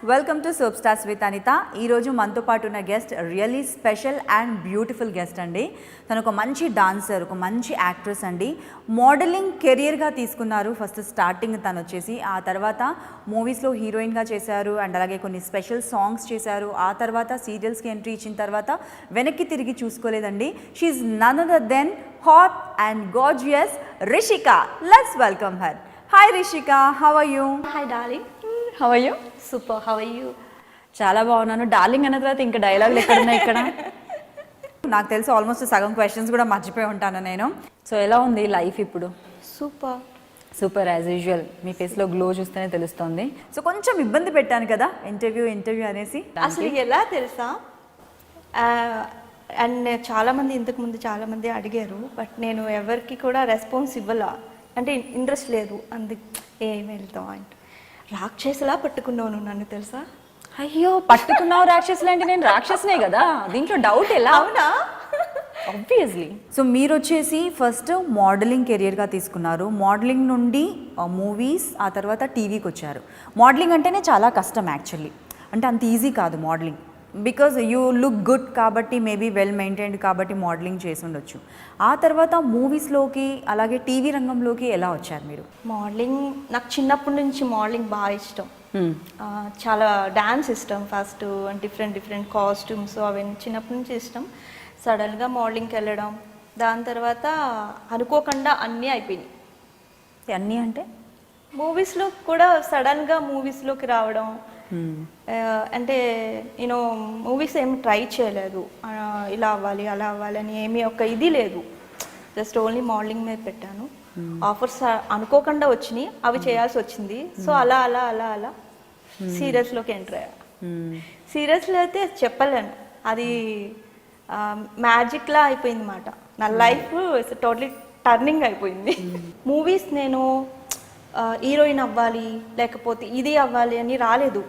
Welcome to soap stars with Anitha. ఈరోజు మనతో పాటు ఉన్న guest really special and beautiful guest అండి. తను ఒక మంచి డాన్సర్, ఒక మంచి యాక్ట్రెస్ అండి. మోడలింగ్ కెరియర్గా తీసుకున్నారు. ఫస్ట్ స్టార్టింగ్ తను వచ్చేసి, ఆ తర్వాత మూవీస్లో హీరోయిన్గా చేశారు అండ్ అలాగే కొన్ని స్పెషల్ సాంగ్స్ చేశారు. ఆ తర్వాత సీరియల్స్కి ఎంట్రీ ఇచ్చిన తర్వాత వెనక్కి తిరిగి చూసుకోలేదండి. She's none other than hot and gorgeous Rishika. Let's welcome her. Hi Rishika, how are you? Hi darling, how are you? Super, how are you? చాలా బాగున్నాను. డార్లింగ్ అన్న తర్వాత ఇంకా డైలాగులు ఎక్కడున్నాయి ఇక్కడ? నాకు తెలిసి ఆల్మోస్ట్ సగం క్వశ్చన్స్ కూడా మర్చిపోయి ఉంటాను నేను. సో ఎలా ఉంది లైఫ్ ఇప్పుడు? Super super as usual. మీ ఫేస్లో గ్లో చూస్తేనే తెలుస్తుంది. సో కొంచెం ఇబ్బంది పెట్టాను కదా ఇంటర్వ్యూ అనేసి. అసలు ఎలా తెలుసా, అండ్ చాలామంది ఇంతకుముందు చాలామంది అడిగారు, బట్ నేను ఎవరికి కూడా రెస్పాన్స్ ఇవ్వాల, అంటే ఇంట్రెస్ట్ లేదు. ఏం వెళ్తాం అంటే రాక్షసులా పట్టుకున్నావు నన్ను, తెలుసా? అయ్యో, పట్టుకున్నావు రాక్షసులు అంటే నేను రాక్షసునే కదా, దీంట్లో డౌట్ ఎలా? అవునా? ఆబ్వియస్లీ. సో మీరు వచ్చేసి ఫస్ట్ మోడలింగ్ కెరియర్గా తీసుకున్నారు. మోడలింగ్ నుండి మూవీస్, ఆ తర్వాత టీవీకి వచ్చారు. మోడలింగ్ అంటేనే చాలా కష్టం యాక్చువల్లీ, అంటే అంత ఈజీ కాదు modelling. Because you look good కాబట్టి, మేబీ వెల్ మెయింటైన్డ్ కాబట్టి మోడలింగ్ చేసి ఉండొచ్చు. ఆ తర్వాత మూవీస్లోకి అలాగే టీవీ రంగంలోకి ఎలా వచ్చారు మీరు? మోడలింగ్ నాకు చిన్నప్పటి నుంచి మోడలింగ్ బాగా ఇష్టం. చాలా డాన్స్ ఇష్టం. ఫస్ట్ డిఫరెంట్ కాస్ట్యూమ్స్ అవన్నీ చిన్నప్పటి నుంచి ఇష్టం. సడన్గా మోడలింగ్కి వెళ్ళడం, దాని తర్వాత అనుకోకుండా అన్నీ అయిపోయినాయి. అన్నీ అంటే మూవీస్లో కూడా సడన్గా మూవీస్లోకి రావడం. అంటే నేను మూవీస్ ఏమి ట్రై చేయలేదు, ఇలా అవ్వాలి అలా అవ్వాలి అని ఏమీ ఒక ఇది లేదు. జస్ట్ ఓన్లీ మోడలింగ్ మీద పెట్టాను. ఆఫర్స్ అనుకోకుండా వచ్చినాయి, అవి చేయాల్సి వచ్చింది. సో అలా అలా అలా అలా సీరియల్స్లోకి ఎంటర్ అయ్యా. సీరియల్స్లో అయితే చెప్పలేను, అది మ్యాజిక్లా అయిపోయింది అన్నమాట. నా లైఫ్ టోటలీ టర్నింగ్ అయిపోయింది. మూవీస్ నేను హీరోయిన్ అవ్వాలి లేకపోతే ఇది అవ్వాలి అని రాలేదు.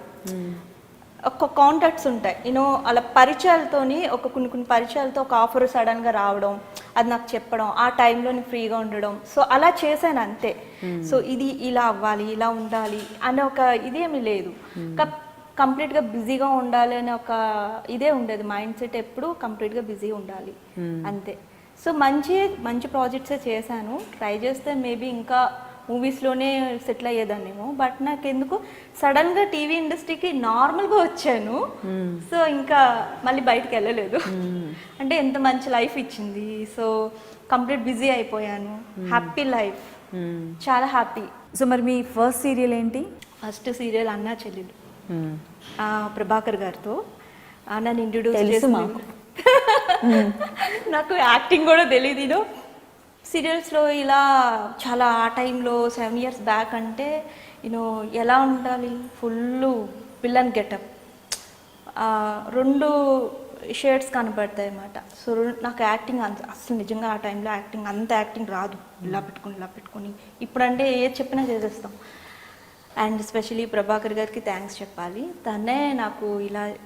ఒక కాంటాక్ట్స్ ఉంటాయి, నేను అలా పరిచయాలతోని కొన్ని పరిచయాలతో ఒక ఆఫర్ సడన్గా రావడం, అది నాకు చెప్పడం, ఆ టైంలో నేను ఫ్రీగా ఉండడం. సో అలా చేశాను అంతే. సో ఇది ఇలా అవ్వాలి, ఇలా ఉండాలి అనే ఒక ఇదేమీ లేదు. కంప్లీట్గా బిజీగా ఉండాలి అనే ఒక ఇదే ఉండేది. మైండ్ సెట్ ఎప్పుడు కంప్లీట్గా బిజీ ఉండాలి అంతే. సో మంచి ప్రాజెక్ట్సే చేశాను. ట్రై చేస్తే మేబీ ఇంకా మూవీస్లోనే సెటిల్ అయ్యేదాన్నేమో. బట్ నాకు ఎందుకు సడన్గా టీవీ ఇండస్ట్రీకి నార్మల్గా వచ్చాను. సో ఇంకా మళ్ళీ బయటకు వెళ్ళలేదు. అంటే ఎంత మంచి లైఫ్ ఇచ్చింది. సో కంప్లీట్ బిజీ అయిపోయాను. హ్యాపీ లైఫ్, చాలా హ్యాపీ. సో మరి మీ ఫస్ట్ సీరియల్ ఏంటి? ఫస్ట్ సీరియల్ అన్నా చెల్లెలు, ప్రభాకర్ గారితో. నన్ను ఇంట్రడ్యూస్ చేసి నాకు యాక్టింగ్ కూడా తెలియదు. సీరియల్స్లో ఇలా చాలా ఆ టైంలో 7 years బ్యాక్ అంటే ఎలా ఉండాలి, ఫుల్ విలన్ గెటప్, 2 షేడ్స్ కనపడతాయి అన్నమాట. సో నాకు యాక్టింగ్ అసలు నిజంగా ఆ టైంలో అంత యాక్టింగ్ రాదు. ఇలా పెట్టుకొని ఇప్పుడంటే ఏది చెప్పినా చేసేస్తాం. అండ్ స్పెషలీ ప్రభాకర్ గారికి థ్యాంక్స్ చెప్పాలి. తనే నాకు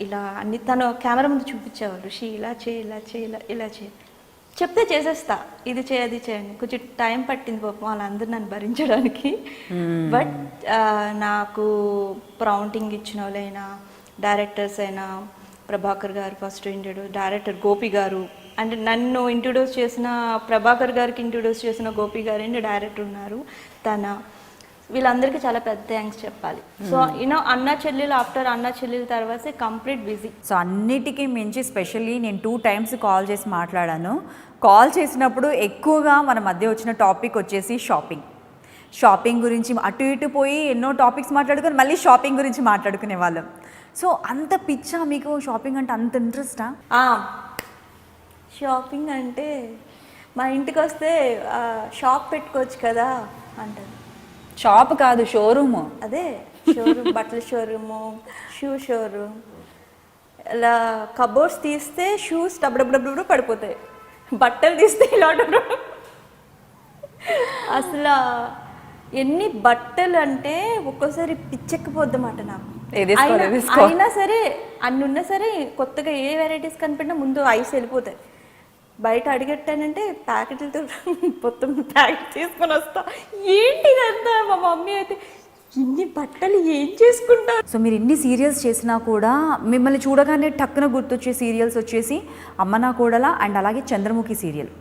ఇలా అన్ని తను కెమెరా ముందు చూపించేవాళ్ళు. ఇలా చేయి చెప్తే చేసేస్తా, ఇది చేయి అది చేయని. కొంచెం టైం పట్టింది పాపం వాళ్ళందరూ నన్ను భరించడానికి. బట్ నాకు ప్రౌంటింగ్ ఇచ్చిన వాళ్ళైనా, డైరెక్టర్స్ అయినా, ప్రభాకర్ గారు ఫస్ట్ డైరెక్టర్ గోపి గారు, అంటే నన్ను ఇంట్రడ్యూస్ చేసిన ప్రభాకర్ గారికి ఇంట్రడ్యూస్ చేసిన గోపి గారు అండ్ డైరెక్టర్ ఉన్నారు వీళ్ళందరికీ చాలా పెద్ద థ్యాంక్స్ చెప్పాలి. సో అన్నా చెల్లెలు, ఆఫ్టర్ అన్నా చెల్లెలు తర్వాత కంప్లీట్ బిజీ. సో అన్నిటికీ మించి స్పెషల్లీ నేను 2 times కాల్ చేసి మాట్లాడాను. కాల్ చేసినప్పుడు ఎక్కువగా మన మధ్య వచ్చిన టాపిక్ వచ్చేసి షాపింగ్ గురించి. అటు ఇటు పోయి ఎన్నో టాపిక్స్ మాట్లాడుకొని మళ్ళీ షాపింగ్ గురించి మాట్లాడుకునే వాళ్ళం. సో అంత పిచ్చా మీకు షాపింగ్ అంటే, అంత ఇంట్రెస్టా? షాపింగ్ అంటే మా ఇంటికి వస్తే షాప్ పెట్టుకోవచ్చు కదా అంటారు. షాప్ కాదు, షోరూమ్. అదే షోరూమ్, బట్టల షోరూము, షూ షోరూమ్. ఇలా కబోర్డ్స్ తీస్తే షూస్ డబ్బు పడిపోతాయి, బట్టలు తీస్తే ఇలా అసలు ఎన్ని బట్టలు అంటే ఒక్కోసారి పిచ్చెక్కిపోద్దన్నమాట నాకు. అయినా సరే అన్ని ఉన్నా సరే కొత్తగా ఏ వెరైటీస్ కనిపెట్టినా ముందు ఐస్ వెళ్ళిపోతాయి. బయట అడిగట్టానంటే ప్యాకెట్లతో మొత్తం ప్యాకెట్ తీసుకొని వస్తా. ఏంటి ఇదంతా? మా మమ్మీ అయితే ఇన్ని బట్టలు ఏం చేసుకుంటారు. సో మీరు ఇన్ని సీరియల్స్ చేసినా కూడా మిమ్మల్ని చూడగానే టక్కున గుర్తొచ్చే సీరియల్స్ వచ్చేసి అమ్మ నా కోడల అండ్ అలాగే చంద్రముఖి సీరియల్.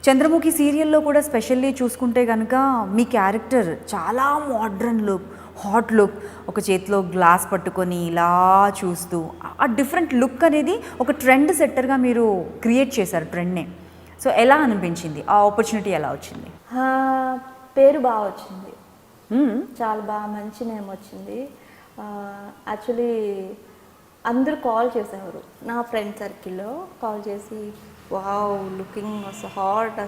చంద్రముఖి సీరియల్లో కూడా స్పెషల్లీ చూసుకుంటే కనుక మీ క్యారెక్టర్ చాలా మోడ్రన్ లుక్, హాట్ లుక్, ఒక చేతిలో గ్లాస్ పట్టుకొని ఇలా చూస్తూ ఆ డిఫరెంట్ లుక్ అనేది ఒక ట్రెండ్ సెట్టర్గా మీరు క్రియేట్ చేశారు ట్రెండ్నే. సో ఎలా అనిపించింది, ఆ ఆపర్చునిటీ ఎలా వచ్చింది? పేరు బాగా వచ్చింది, చాలా బాగా మంచి నేమ్ వచ్చింది. యాక్చువల్లీ అందరూ కాల్ చేసేవారు నా ఫ్రెండ్ సర్కిల్లో, కాల్ చేసి వావ్ లుకింగ్ అసలు హాట్,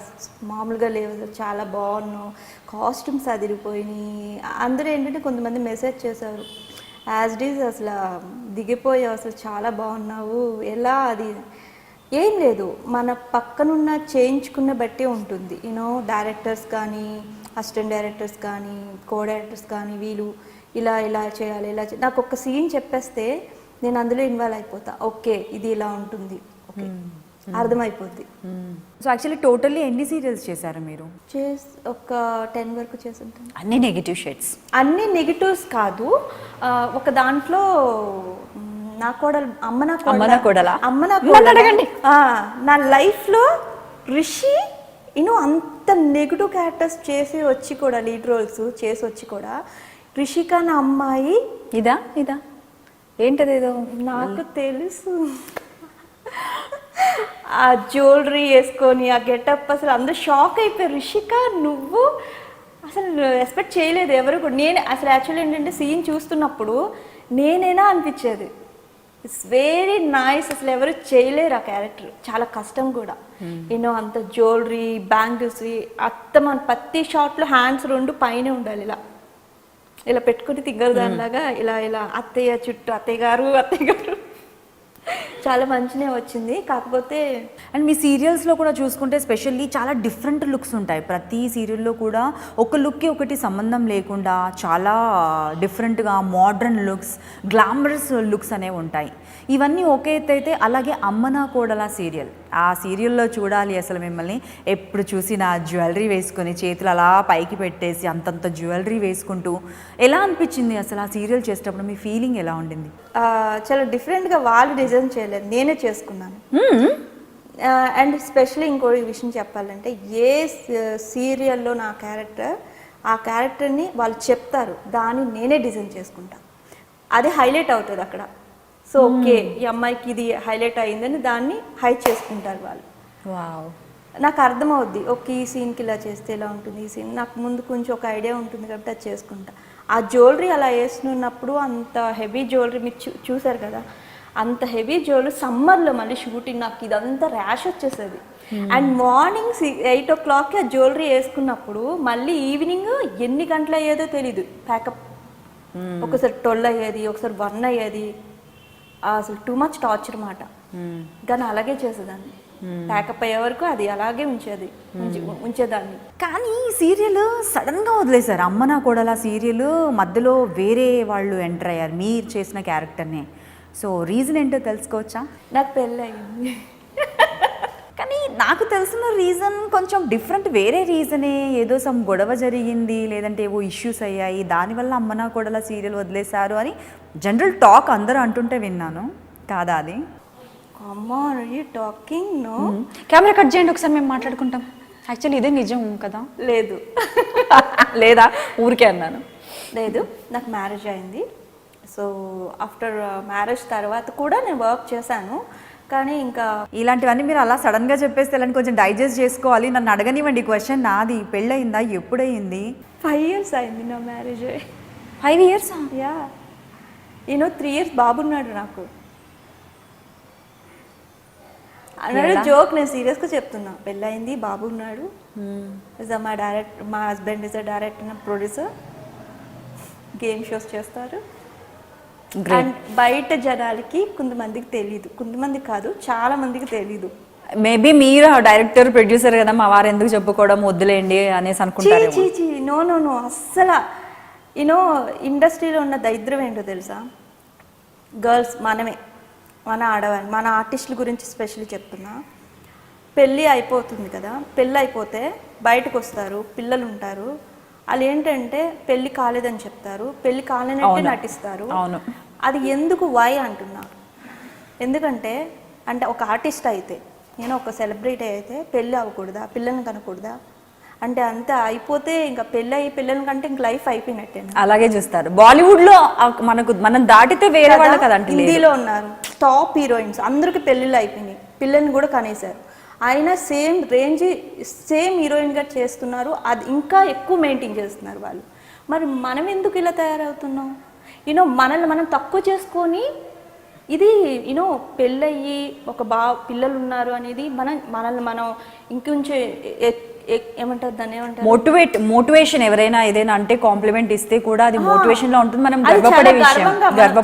మామూలుగా లేదు, చాలా బాగున్నావు, కాస్ట్యూమ్స్ అదిరిపోయినాయి. అందరూ ఏంటంటే కొంతమంది మెసేజ్ చేశారు, యాజ్ ఇట్ ఈజ్ అసలు దిగిపోయావు, అసలు చాలా బాగున్నావు, ఎలా అది ఏం లేదు, మన పక్కనున్న చేయించుకున్న బట్టే ఉంటుంది. యూనో డైరెక్టర్స్ కానీ, అసిస్టెంట్ డైరెక్టర్స్ కానీ, కో డైరెక్టర్స్ కానీ, వీళ్ళు ఇలా ఇలా చేయాలి, ఇలా నాకు ఒక సీన్ చెప్పేస్తే నేను అందులో ఇన్వాల్వ్ అయిపోతా. ఓకే ఇది ఇలా ఉంటుంది, ఓకే అర్థమైపోద్ది. సో యాక్చువల్లీ టోటల్లీ ఎన్ని సీరియల్స్ చేశారు మీరు? ఒక 10 వరకు చేసుంటాను. అన్ని నెగిటివ్ షేడ్స్? అన్ని నెగిటివ్స్ కాదు, ఒక దాంట్లో నా కోడలు అమ్మ నా కోడల అడగండి. నా లైఫ్లో రిషి అంత నెగిటివ్ క్యారెక్టర్స్ చేసి వచ్చి కూడా, లీడ్ రోల్స్ చేసి వచ్చి కూడా, రిషిక నా అమ్మాయి ఇదా ఏంటదేదో నాకు తెలుసు, ఆ జ్యువెలరీ వేసుకొని ఆ గెటప్ అసలు అందరూ షాక్ అయిపోయారు. రిషిక నువ్వు అసలు ఎక్స్పెక్ట్ చేయలేదు ఎవరు కూడా. నేను అసలు యాక్చువల్లీ ఏంటంటే సీన్ చూస్తున్నప్పుడు నేనేనా అనిపించేది. ఇట్స్ వెరీ నైస్, అసలు ఎవరు చేయలేరు ఆ క్యారెక్టర్, చాలా కష్టం కూడా. అంత జ్యువెలరీ, బ్యాంగిల్స్, మన ప్రతి షాట్లో హ్యాండ్స్ 2 పైన ఉండాలి, ఇలా ఇలా పెట్టుకుని తిగ్గరు దానిలాగా ఇలా ఇలా అత్తయ్య చుట్టూ అత్తయ్య గారు చాలా మంచిగా వచ్చింది. కాకపోతే అండ్ మీ సీరియల్స్లో కూడా చూసుకుంటే స్పెషల్లీ చాలా డిఫరెంట్ లుక్స్ ఉంటాయి. ప్రతి సీరియల్లో కూడా ఒక లుక్కి ఒకటి సంబంధం లేకుండా చాలా డిఫరెంట్గా మోడ్రన్ లుక్స్, గ్లామరస్ లుక్స్ అనేవి ఉంటాయి. ఇవన్నీ ఒకే ఎత్తు అయితే, అలాగే అమ్మ నా కోడల సీరియల్, ఆ సీరియల్లో చూడాలి అసలు మిమ్మల్ని ఎప్పుడు చూసినా జ్యువెలరీ వేసుకొని చేతులు అలా పైకి పెట్టేసి అంతంత జ్యువెలరీ వేసుకుంటూ ఎలా అనిపించింది అసలు ఆ సీరియల్ చేసేటప్పుడు? మీ ఫీలింగ్ ఎలా ఉండింది? చాలా డిఫరెంట్గా, వాళ్ళు డిజైన్ చేయలేదు, నేనే చేసుకున్నాను. అండ్ స్పెషల్లీ ఇంకో విషయం చెప్పాలంటే, ఏ సీరియల్లో నా క్యారెక్టర్, ఆ క్యారెక్టర్ని వాళ్ళు చెప్తారు, దాన్ని నేనే డిజైన్ చేసుకుంటా, అది హైలైట్ అవుతుంది అక్కడ. సో ఓకే ఈ అమ్మాయికి ఇది హైలైట్ అయిందని దాన్ని హైట్ చేసుకుంటారు వాళ్ళు. వావ్, నాకు అర్థమవుద్ది, ఓకే ఈ సీన్కి ఇలా చేస్తే ఇలా ఉంటుంది, ఈ సీన్ నాకు ముందు కొంచెం ఒక ఐడియా ఉంటుంది కాబట్టి అది చేసుకుంటా. ఆ జ్యువెలరీ అలా వేస్తున్నప్పుడు అంత హెవీ జ్యువెలరీ మీరు చూసారు కదా, అంత హెవీ జ్యువెలరీ సమ్మర్లో మళ్ళీ షూటింగ్, నాకు ఇదంతా ర్యాష్ వచ్చేసేది. అండ్ మార్నింగ్ 8 o'clock ఆ జ్యువెలరీ వేసుకున్నప్పుడు మళ్ళీ ఈవినింగ్ ఎన్ని గంటలు అయ్యేదో తెలీదు ప్యాకప్. ఒకసారి 12 అయ్యేది, ఒకసారి 1 అయ్యేది, అసలు టూ మచ్ టార్చర్ మాట. కానీ అలాగే చేసేదాన్ని, ప్యాకప్ అయ్యే వరకు అది అలాగే ఉంచేదాన్ని. కానీ ఈ సీరియల్ సడన్గా వదిలేశారు, అమ్మ నా కోడల సీరియల్ మధ్యలో వేరే వాళ్ళు ఎంటర్ అయ్యారు మీరు చేసిన క్యారెక్టర్ని. సో రీజన్ ఏంటో తెలుసుకోవచ్చా? నాకు పెళ్ళి అయింది. కానీ నాకు తెలిసిన రీజన్ కొంచెం డిఫరెంట్, వేరే రీజనే, ఏదో సమ్ గొడవ జరిగింది, లేదంటే ఏవో ఇష్యూస్ అయ్యాయి, దానివల్ల అమ్మ నా కోడల సీరియల్ వదిలేశారు అని జనరల్ టాక్ అందరూ అంటుంటే విన్నాను. కాదా అది? Talking no. కెమెరా కట్ చేయండి ఒకసారి, మేము మాట్లాడుకుంటాం. యాక్చువల్లీ ఇదే నిజం కదా? లేదు లేదా ఊరికే అన్నాను. లేదు, నాకు మ్యారేజ్ అయింది. సో ఆఫ్టర్ మ్యారేజ్ తర్వాత కూడా నేను వర్క్ చేశాను. కానీ ఇంకా ఇలాంటివన్నీ మీరు అలా సడన్గా చెప్పేస్తే ఇలాంటి కొంచెం డైజెస్ట్ చేసుకోవాలి. నన్ను అడగనివ్వండి క్వశ్చన్, నాది పెళ్ళయిందా, ఎప్పుడయింది? 5 years అయింది నా మ్యారేజ్. 5 years? యా, 3 years బాబున్నాడు నాకు. అన్నాడు జోక్, నేను సీరియస్గా చెప్తున్నా. పెళ్ళయింది, బాబు ఉన్నాడు. మా husband is a director and producer, game shows చేస్తారు. అండ్ బయట జనాలకి కొంతమందికి తెలీదు, కొంతమంది కాదు చాలా మందికి తెలీదు. మేబీ మీరు డైరెక్టర్ ప్రొడ్యూసర్ కదా, మా వారు ఎందుకు చెప్పుకోవడం, వద్దులేండి అనేసి అనుకుంటారు. నో నో నో, అస్సలు ఇండస్ట్రీలో ఉన్న దరిద్రం ఏంటో తెలుసా? గర్ల్స్ మనమే, మన ఆడవాళ్ళు, మన ఆర్టిస్టుల గురించి స్పెషల్లీ చెప్తున్నా. పెళ్ళి అయిపోతుంది కదా, పెళ్ళి అయిపోతే బయటకు వస్తారు, పిల్లలు ఉంటారు, వాళ్ళు ఏంటంటే పెళ్లి కాలేదని చెప్తారు, పెళ్లి కాలేనట్టే నటిస్తారు. అవును. అది ఎందుకు వై అంటున్నారు. ఎందుకంటే అంటే ఒక ఆర్టిస్ట్ అయితే, నేను ఒక సెలబ్రిటీ అయితే పెళ్ళి అవ్వకూడదా, పిల్లల్ని కనకూడదా అంటే అంతా అయిపోతే ఇంకా పెళ్ళి అయ్యి పిల్లల్ని కంటే ఇంక లైఫ్ అయిపోయినట్టే. అలాగే చూస్తారు. బాలీవుడ్ లో మనం దాటితే వేరే వాళ్ళు కదంటే హిందీలో ఉన్నారు టాప్ హీరోయిన్స్, అందరికి పెళ్ళిళ్ళు అయిపోయినాయి, పిల్లల్ని కూడా కనేశారు. అయినా సేమ్ రేంజ్ సేమ్ హీరోయిన్గా చేస్తున్నారు, అది ఇంకా ఎక్కువ మెయింటైన్ చేస్తున్నారు వాళ్ళు. మరి మనం ఎందుకు ఇలా తయారవుతున్నాం? మనల్ని మనం తక్కువ చేసుకొని ఇది పెళ్ళయ్యి ఒక పిల్లలు ఉన్నారు అనేది మనల్ని మనం ఇంకొంచెం ఏమంటారు దాన్ని, ఏమంటారు, మోటివేషన్. ఎవరైనా ఏదైనా అంటే కాంప్లిమెంట్ ఇస్తే కూడా అది మోటివేషన్ లో ఉంటుంది. మనం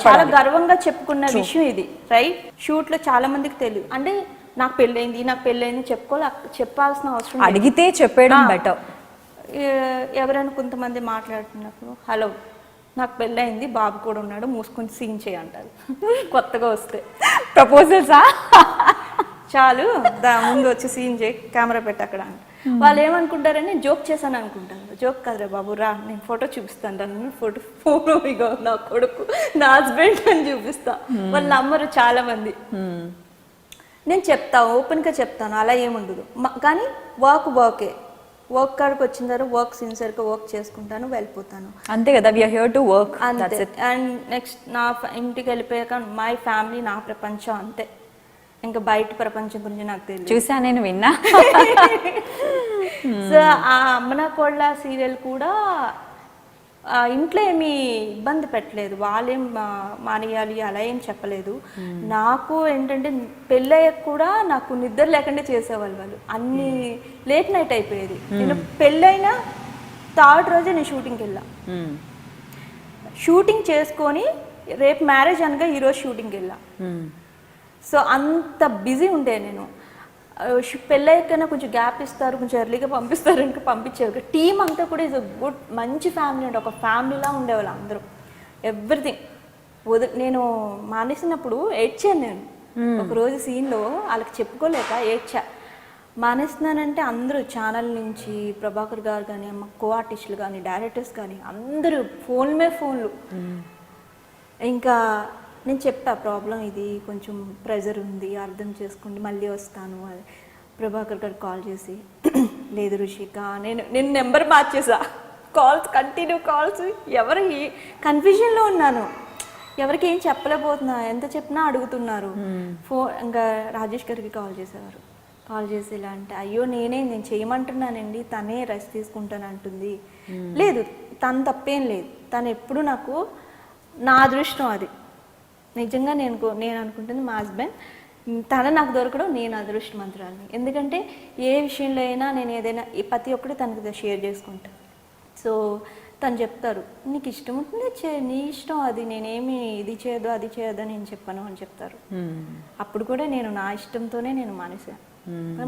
చాలా గర్వంగా చెప్పుకున్న విషయం ఇది, రైట్? షూట్ లో చాలా మందికి తెలియదు, అంటే నాకు పెళ్ళైంది చెప్పాల్సిన అవసరం, అడిగితే చెప్పేయడం బెటర్. ఎవరైనా కొంతమంది మాట్లాడుతున్నప్పుడు హలో నాకు పెళ్ళయింది, బాబు కూడా ఉన్నాడు, మూసుకొని సీన్ చేయంటారు కొత్తగా వస్తే ప్రపోజల్సా, చాలు ముందు వచ్చి సీన్ చేయి, కెమెరా పెట్టి అక్కడ అని. వాళ్ళు ఏమనుకుంటారని జోక్ చేశాను అనుకుంటారు. జోక్ కదరా బాబు, రా నేను ఫోటో చూపిస్తాను, నన్ను ఫోటో ఇగో నా కొడుకు నా హస్బెండ్ అని చూపిస్తా. వాళ్ళు నమ్మరు చాలా మంది. నేను చెప్తా, ఓపెన్గా చెప్తాను, అలా ఏముండదు. కానీ వర్క్ కాడికి వచ్చిన తర్వాత వర్క్ సిన్సియర్గా వర్క్ చేసుకుంటాను, వెళ్ళిపోతాను, అంతే కదా. We are here to work. And next నా ఇంటికి వెళ్ళిపోయాక మై ఫ్యామిలీ నా ప్రపంచం, అంతే. ఇంకా బయట ప్రపంచం గురించి నాకు తెలియదు. చూసా, నేను విన్నా. సో ఆ అమ్మన కోళ్ళ సీరియల్ కూడా ఇంట్లో ఏమీ ఇబ్బంది పెట్టలేదు, వాళ్ళేం మానేయాలి అలా ఏం చెప్పలేదు. నాకు ఏంటంటే పెళ్ళయ్యాక కూడా నాకు నిద్ర లేకుండా చేసేవాళ్ళు వాళ్ళు, అన్ని లేట్ నైట్ అయిపోయేది. నేను పెళ్ళైనా థర్డ్ రోజే నేను షూటింగ్కి వెళ్ళా, షూటింగ్ చేసుకొని రేపు మ్యారేజ్ అనగా ఈరోజు షూటింగ్కి వెళ్ళా. సో అంత బిజీ ఉండే నేను. పెళ్ళయ్యాకైనా కొంచెం గ్యాప్ ఇస్తారు, కొంచెం ఎర్లీగా పంపిస్తారు, ఇంకా పంపించేవారు. టీం అంతా కూడా ఈజ్ గుడ్, మంచి ఫ్యామిలీ అంటే ఒక ఫ్యామిలీలా ఉండేవాళ్ళు అందరూ. ఎవ్రీథింగ్ నేను మానేసినప్పుడు ఏడ్చాను నేను. ఒకరోజు సీన్లో వాళ్ళకి చెప్పుకోలేక ఏడ్చా. మానేస్తున్నానంటే అందరూ ఛానల్ నుంచి ప్రభాకర్ గారు కానీ, మా కో ఆర్టిస్టులు కానీ, డైరెక్టర్స్ కానీ అందరూ ఫోన్లు. ఇంకా నేను చెప్పా, ప్రాబ్లం ఇది, కొంచెం ప్రెజర్ ఉంది, అర్థం చేసుకోండి, మళ్ళీ వస్తాను అని. ప్రభాకర్ గారు కాల్ చేసి లేదు రుషిక, నేను నెంబర్ మార్చేసా, కంటిన్యూ కాల్స్. ఎవరు కన్ఫ్యూజన్లో ఉన్నాను, ఎవరికి ఏం చెప్పలేకపోతున్నా, ఎంత చెప్పినా అడుగుతున్నారు. ఇంకా రాజేష్ గారికి కాల్ చేసేవారు. కాల్ చేసి ఇలా అంటే, అయ్యో నేను చేయమంటున్నానండి, తనే రెస్ట్ తీసుకుంటానంటుంది. లేదు, తను తప్పేం లేదు, తను ఎప్పుడు నాకు, నా అదృష్టం అది నిజంగా. నేను అనుకుంటుంది మా హస్బెండ్, తన నాకు దొరకడం నేను అదృష్టమంతురాలని. ఎందుకంటే ఏ విషయంలో అయినా నేను ఏదైనా ప్రతి ఒక్కటి తనకు షేర్ చేసుకుంటాను. సో తను చెప్తారు, నీకు ఇష్టం ఉంటుంది నీ ఇష్టం, అది నేనేమి ఇది చేయదు అది చేయదు నేను చెప్పను అని చెప్తారు. అప్పుడు కూడా నేను నా ఇష్టంతోనే నేను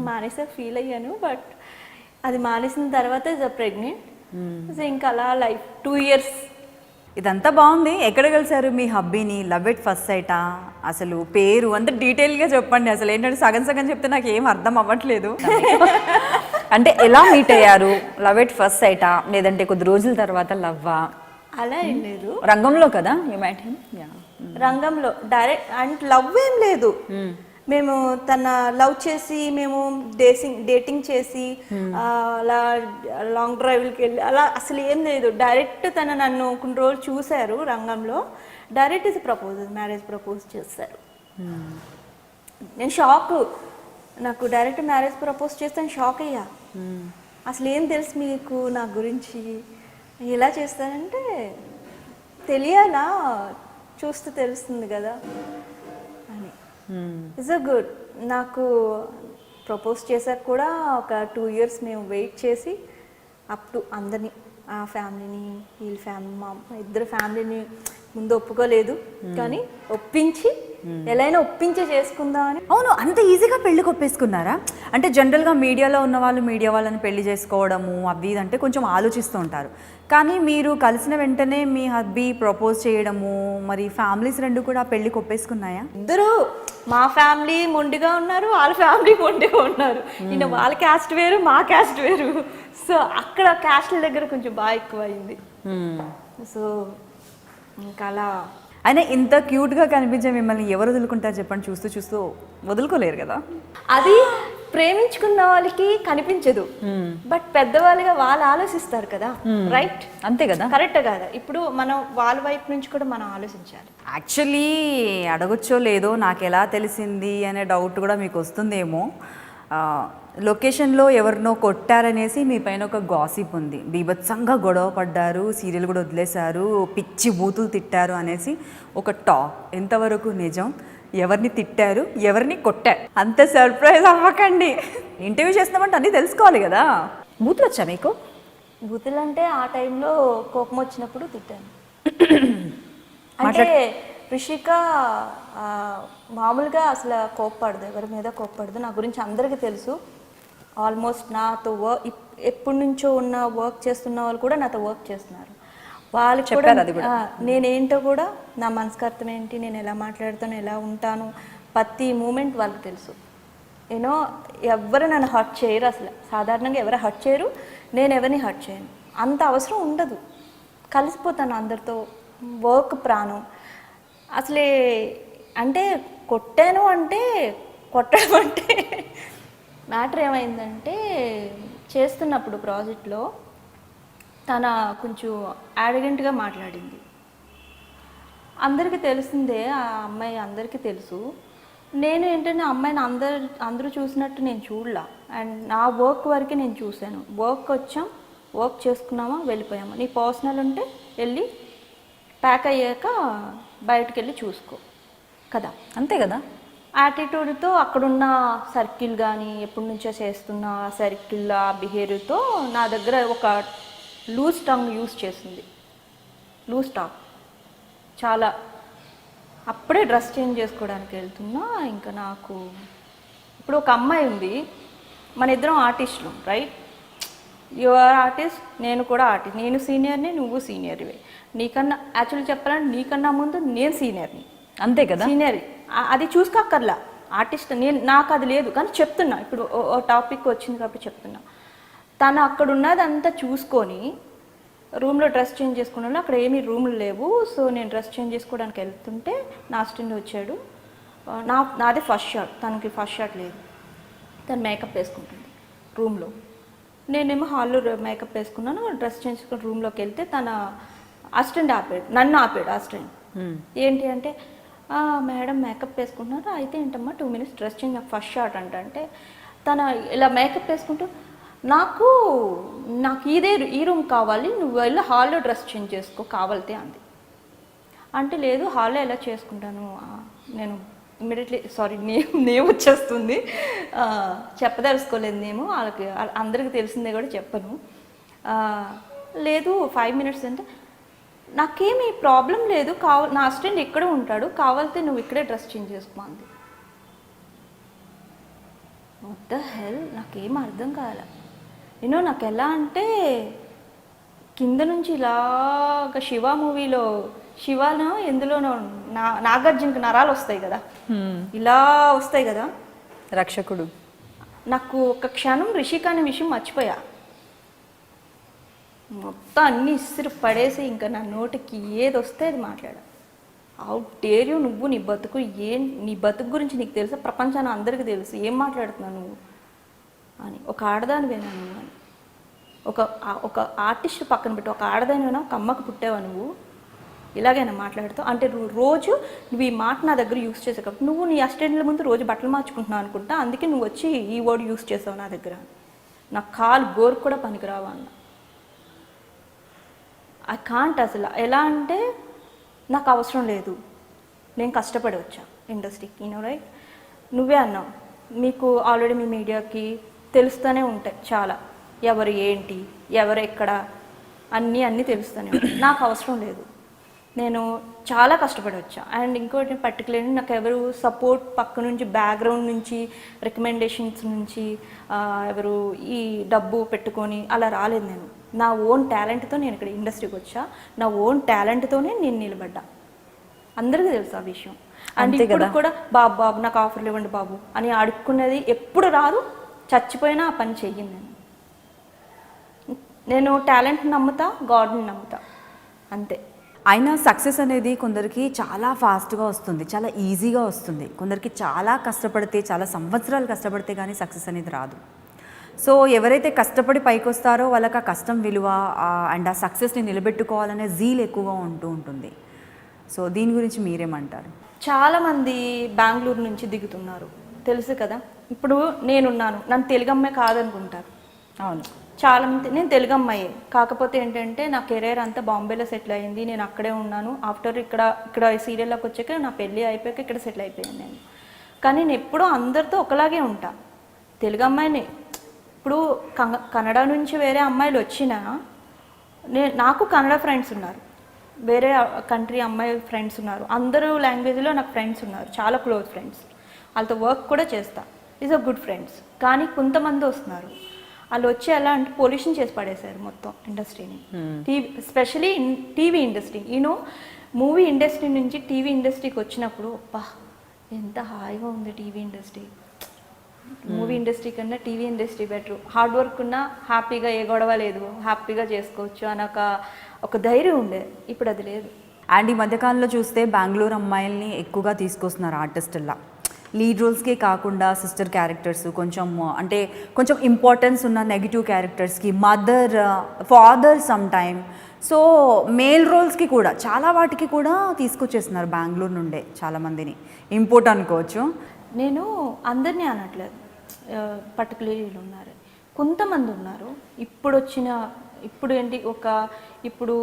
మానేసా ఫీల్ అయ్యాను. బట్ అది మానేసిన తర్వాత ప్రెగ్నెంట్. సో ఇంకా అలా లైఫ్ 2 years. ఇదంతా బాగుంది. ఎక్కడ కలిసారు మీ హబ్బీని? లవ్ ఎట్ ఫస్ట్ సైటా? అసలు పేరు అంత డీటెయిల్గా చెప్పండి. అసలు ఏంటంటే సగం చెప్తే నాకు ఏం అర్థం అవ్వట్లేదు. అంటే ఎలా మీట్ అయ్యారు? లవ్ ఎట్ ఫస్ట్ సైటా లేదంటే కొద్ది రోజుల తర్వాత లవ్వా? అలా ఏం లేదు, రంగంలో కదా యు మైట్ హిమ్. రంగంలో డైరెక్ట్ అంటే లవ్ ఏం లేదు. మేము తన లవ్ చేసి మేము డేటింగ్ చేసి అలా లాంగ్ డ్రైవ్కి వెళ్ళి అలా అసలు ఏం లేదు. డైరెక్ట్ తన నన్ను కొన్ని రోజులు చూశారు రంగంలో, డైరెక్ట్ ఇది మ్యారేజ్ ప్రపోజ్ చేశారు. నేను షాక్, నాకు డైరెక్ట్ మ్యారేజ్ ప్రపోజ్ చేస్తే షాక్ అయ్యా. అసలు ఏం తెలుసు మీకు నా గురించి, ఎలా చేస్తానంటే తెలియాలా, చూస్తే తెలుస్తుంది కదా అని. It's good. నాకు ప్రపోజ్ చేశాక కూడా ఒక 2 years మేము వెయిట్ చేసి అప్ టు అందరినీ, ఆ ఫ్యామిలీని, వీళ్ళ ఫ్యామిలీ, మా ఇద్దరు ఫ్యామిలీని ముందు ఒప్పుకోలేదు, కానీ ఒప్పించి ఎలా ఒప్పించే చేసుకుందాం అని. అవును, అంత ఈజీగా పెళ్లి కొప్పేసుకున్నారా? అంటే జనరల్గా మీడియాలో ఉన్న వాళ్ళు మీడియా వాళ్ళని పెళ్లి చేసుకోవడము అవి ఇది అంటే కొంచెం ఆలోచిస్తూ ఉంటారు. కానీ మీరు కలిసిన వెంటనే మీ హస్బీ ప్రపోజ్ చేయడము, మరి ఫ్యామిలీస్ రెండు కూడా పెళ్లి కొప్పేసుకున్నాయా? ఇద్దరు, మా ఫ్యామిలీ మొండిగా ఉన్నారు, వాళ్ళ ఫ్యామిలీ మొండిగా ఉన్నారు. ఈయన వాళ్ళ క్యాస్ట్ వేరు, మా క్యాస్ట్ వేరు. సో అక్కడ క్యాస్ట్ల దగ్గర కొంచెం బాగా ఎక్కువ అయింది. సో ఇంకా అలా. అయినా ఇంత క్యూట్గా కనిపించే మిమ్మల్ని ఎవరు వదులుకుంటారు చెప్పండి? చూస్తూ చూస్తూ వదులుకోలేరు కదా. అది ప్రేమించుకున్న వాళ్ళకి కనిపించదు, బట్ పెద్దవాళ్ళుగా వాళ్ళు ఆలోచిస్తారు కదా, రైట్? అంతే కదా, కరెక్ట్ కదా. ఇప్పుడు మనం వాళ్ళ వైపు నుంచి కూడా మనం ఆలోచించాలి. యాక్చువల్లీ అడగొచ్చో లేదో నాకు ఎలా తెలిసింది అనే డౌట్ కూడా మీకు వస్తుందేమో. లొకేషన్లో ఎవరినో కొట్టారనేసి మీ పైన ఒక గాసిప్ ఉంది, బీభత్సంగా గొడవ పడ్డారు, సీరియల్ కూడా వదిలేశారు, పిచ్చి బూతులు తిట్టారు అనేసి ఒక టాక్. ఎంతవరకు నిజం? ఎవరిని తిట్టారు, ఎవరిని కొట్టారు? అంత సర్ప్రైజ్ అవ్వకండి, ఇంటర్వ్యూ చేస్తున్నామంటే అన్నీ తెలుసుకోవాలి కదా. బూతులు వచ్చా మీకు? బూతులు అంటే ఆ టైంలో కోపం వచ్చినప్పుడు తిట్టాను. అంటే రిషిక మామూలుగా అసలు కోప్పడదు, ఎవరి మీద కోప్పడదు. నా గురించి అందరికీ తెలుసు. ఆల్మోస్ట్ నాతో ఎప్పటి నుంచో ఉన్న వర్క్ చేస్తున్న వాళ్ళు కూడా నాతో వర్క్ చేస్తున్నారు. వాళ్ళకి కూడా నేనేంటో కూడా, నా మనస్కర్తం ఏంటి, నేను ఎలా మాట్లాడుతాను, ఎలా ఉంటాను, ప్రతి మూమెంట్ వాళ్ళకి తెలుసు. యూనో ఎవరు నన్ను హర్ట్ చేయరు, అసలు సాధారణంగా ఎవరు హర్ట్ చేయరు, నేను ఎవరిని హర్ట్ చేయను. అంత అవసరం ఉండదు, కలిసిపోతాను అందరితో. వర్క్ ప్రాణం అసలే. అంటే కొట్టాను అంటే, కొట్టడం అంటే మ్యాటర్ ఏమైందంటే, చేస్తున్నప్పుడు ప్రాజెక్ట్లో తన కొంచెం యారగెంట్గా మాట్లాడింది. అందరికీ తెలిసిందే, ఆ అమ్మాయి అందరికీ తెలుసు. నేను ఏంటంటే అమ్మాయిని అందరూ చూసినట్టు నేను చూడలా. అండ్ నా వర్క్ వరకు నేను చూశాను. వర్క్ వచ్చాం, వర్క్ చేసుకున్నామా, వెళ్ళిపోయామా. నీ పర్సనల్ ఉంటే వెళ్ళి ప్యాక్ అయ్యాక బయటకు వెళ్ళి చూసుకో కదా, అంతే కదా. యాటిట్యూడ్తో అక్కడున్న సర్కిల్ కానీ, ఎప్పటి నుంచో చేస్తున్న సర్కిల్, ఆ బిహేవియర్తో నా దగ్గర ఒక లూజ్ టంగ్ యూజ్ చేసింది. లూజ్ టాక్ చాలా. అప్పుడే డ్రెస్ చేంజ్ చేసుకోవడానికి వెళ్తున్నా. ఇంకా నాకు ఇప్పుడు ఒక అమ్మాయి ఉంది, మన ఇద్దరం ఆర్టిస్టులు, రైట్? యువర్ ఆర్టిస్ట్, నేను కూడా ఆర్టిస్ట్. నేను సీనియర్ని, నువ్వు సీనియర్వి. నీకన్నా యాక్చువల్లీ చెప్పాలంటే నీకన్నా ముందు నేను సీనియర్ని, అంతే కదా. సీనియర్ అది చూసుకోక్కర్లా, ఆర్టిస్ట్ నాకు అది లేదు. కానీ చెప్తున్నా, ఇప్పుడు ఓ టాపిక్ వచ్చింది కాబట్టి చెప్తున్నా. తను అక్కడ ఉన్నదంతా చూసుకొని రూమ్లో డ్రెస్ చేంజ్ చేసుకున్నాను. అక్కడ ఏమీ రూమ్లు లేవు. సో నేను డ్రెస్ చేంజ్ చేసుకోవడానికి వెళ్తుంటే నా అసిస్టెంట్ వచ్చాడు. నాదే ఫస్ట్ షాట్, తనకి ఫస్ట్ షాట్ లేదు. తను మేకప్ వేసుకుంటుంది రూమ్లో, నేనేమో హాల్లో మేకప్ వేసుకున్నాను. డ్రెస్ చేంజ్ చేసుకుని రూమ్లోకి వెళ్తే తన అసిస్టెంట్ ఆపాడు, నన్ను ఆపాడు అసిస్టెంట్. ఏంటి అంటే, మేడం మేకప్ వేసుకుంటున్నారు, అయితే ఏంటమ్మా 2 minutes డ్రెస్ చేంజ్, నాకు ఫస్ట్ షాట్ అంటే తన ఇలా మేకప్ వేసుకుంటూ నాకు ఈ రూమ్ కావాలి, నువ్వు వెళ్ళి హాల్లో డ్రెస్ చేంజ్ చేసుకో కావాలితే అంది. అంటే లేదు, హాల్లో ఎలా చేసుకుంటాను నేను, ఇమ్మీడియట్లీ సారీ నేమ్ వచ్చేస్తుంది, చెప్పదలుచుకోలేదు. నేమో వాళ్ళకి అందరికీ తెలిసిందే కూడా చెప్పను. లేదు 5 minutes అంటే, నాకేమీ ప్రాబ్లం లేదు, నా అసిస్టెంట్ ఇక్కడే ఉంటాడు, కావాలితే నువ్వు ఇక్కడే డ్రెస్ చేంజ్ చేసుకో అంది. వాట్ ద హెల్, నాకేం అర్థం కాలే. నాకు ఎలా అంటే కింద నుంచి ఇలాగ శివ మూవీలో, శివనో ఎందులోనో నాగార్జునకి నరాలు వస్తాయి కదా, ఇలా వస్తాయి కదా, రక్షకుడు. నాకు ఒక క్షణం రిషిక అనే విషయం మర్చిపోయా. మొత్తం అన్ని ఇసురు పడేసి ఇంకా నా నోటికి ఏది వస్తే అది మాట్లాడా. హౌ డేర్ యూ, నువ్వు నీ బతుకు నీ బతుకు గురించి నీకు తెలుసా, ప్రపంచాన్ని అందరికీ తెలుసు, ఏం మాట్లాడుతున్నావు నువ్వు అని. ఒక ఆడదానివేనా నువ్వు అని, ఒక ఆర్టిస్ట్ పక్కన పెట్టి, ఒక ఆడదానివేనా, ఒక అమ్మకు పుట్టావా నువ్వు, ఇలాగైనా మాట్లాడుతావు అంటే రోజు నువ్వు ఈ మాట నా దగ్గర యూస్ చేసావు కాబట్టి, నువ్వు నీ అసిస్టెంట్ల ముందు రోజు బట్టలు మార్చుకుంటున్నావు అనుకుంటా, అందుకే నువ్వు వచ్చి ఈ వర్డ్ యూస్ చేసావు నా దగ్గర. నా కాలు గోరు కూడా పనికిరావా అన్న. ఐ కాంట్ అసలు. ఎలా అంటే నాకు అవసరం లేదు, నేను కష్టపడి వచ్చా ఇండస్ట్రీకి, రైట్? నువ్వే అన్నావు, మీకు ఆల్రెడీ మీ మీడియాకి తెలుస్తూనే ఉంటాయి చాలా, ఎవరు ఏంటి, ఎవరు ఎక్కడ, అన్నీ తెలుస్తూనే ఉంటాయి. నాకు అవసరం లేదు. నేను చాలా కష్టపడి వచ్చా. అండ్ ఇంకోటి పర్టికులర్లీ నాకు ఎవరు సపోర్ట్ పక్క నుంచి బ్యాక్గ్రౌండ్ నుంచి రికమెండేషన్స్ నుంచి ఎవరు ఈ డబ్బు పెట్టుకొని అలా రాలేదు. నేను నా ఓన్ టాలెంట్తో నేను ఇక్కడ ఇండస్ట్రీకి వచ్చా, నా ఓన్ టాలెంట్తోనే నేను నిలబడ్డా. అందరికీ తెలుసు ఆ విషయం. అండ్ ఇప్పుడు కూడా బాబు బాబు నాకు ఆఫర్లు ఇవ్వండి బాబు అని అడుక్కునేది ఎప్పుడు రాదు. చచ్చిపోయినా ఆ పని చెయ్యను. నేను టాలెంట్ నమ్ముతా, గాడ్ని నమ్ముతా, అంతే. అయినా సక్సెస్ అనేది కొందరికి చాలా ఫాస్ట్గా వస్తుంది, చాలా ఈజీగా వస్తుంది. కొందరికి చాలా కష్టపడితే, చాలా సంవత్సరాలు కష్టపడితే కానీ సక్సెస్ అనేది రాదు. సో ఎవరైతే కష్టపడి పైకి వస్తారో వాళ్ళకి ఆ కష్టం విలువ అండ్ ఆ సక్సెస్ని నిలబెట్టుకోవాలనే జీల్ ఎక్కువగా ఉంటుంది. సో దీని గురించి మీరేమంటారు? చాలామంది బెంగళూరు నుంచి దిగుతున్నారు, తెలుసు కదా. ఇప్పుడు నేనున్నాను, నన్ను తెలుగు అమ్మాయి కాదనుకుంటారు. అవును, చాలామంది నేను తెలుగు అమ్మాయే, కాకపోతే ఏంటంటే నా కెరీర్ అంతా బాంబేలో సెటిల్ అయింది. నేను అక్కడే ఉన్నాను. ఆఫ్టర్ ఇక్కడ సీరియల్లోకి వచ్చాక నా పెళ్ళి అయిపోయాక ఇక్కడ సెటిల్ అయిపోయాను నేను. కానీ నేను ఎప్పుడూ అందరితో ఒకలాగే ఉంటా, తెలుగు అమ్మాయిని. ఇప్పుడు కన్నడ నుంచి వేరే అమ్మాయిలు వచ్చినా నాకు కన్నడ ఫ్రెండ్స్ ఉన్నారు, వేరే కంట్రీ అమ్మాయి ఫ్రెండ్స్ ఉన్నారు, అందరూ లాంగ్వేజ్లో నాకు ఫ్రెండ్స్ ఉన్నారు, చాలా క్లోజ్ ఫ్రెండ్స్. వాళ్ళతో వర్క్ కూడా చేస్తా, ఈజ్ అ గుడ్ ఫ్రెండ్స్. కానీ కొంతమంది వస్తున్నారు, వాళ్ళు వచ్చి ఎలా అంటే పొల్యూషన్ చేసి పడేశారు మొత్తం ఇండస్ట్రీని. Especially TV industry. Movie industry నుంచి టీవీ ఇండస్ట్రీకి వచ్చినప్పుడు అబ్బా ఎంత హాయిగా ఉంది టీవీ ఇండస్ట్రీ. మూవీ ఇండస్ట్రీ కన్నా TV industry better. Hard work ఉన్నా హ్యాపీగా, ఏ గొడవ లేదు, హ్యాపీగా చేసుకోవచ్చు అని ఒక ధైర్యం ఉండే. ఇప్పుడు అది లేదు. అండ్ ఈ మధ్యకాలంలో చూస్తే బెంగళూరు అమ్మాయిల్ని ఎక్కువగా తీసుకొస్తున్నారు ఆర్టిస్టుల్లా. లీడ్ రోల్స్కే కాకుండా సిస్టర్ క్యారెక్టర్స్, కొంచెం ఇంపార్టెన్స్ ఉన్న నెగిటివ్ క్యారెక్టర్స్కి, mother, father some time. So male రోల్స్కి కూడా చాలా వాటికి కూడా తీసుకొచ్చేస్తున్నారు బెంగళూరు నుండే చాలామందిని. ఇంపోర్ట్ అనుకోవచ్చు. నేను అందరినీ అనట్లేదు, పర్టికులర్లీ ఉన్నారు, కొంతమంది ఉన్నారు. ఇప్పుడు ఏంటి ఇప్పుడు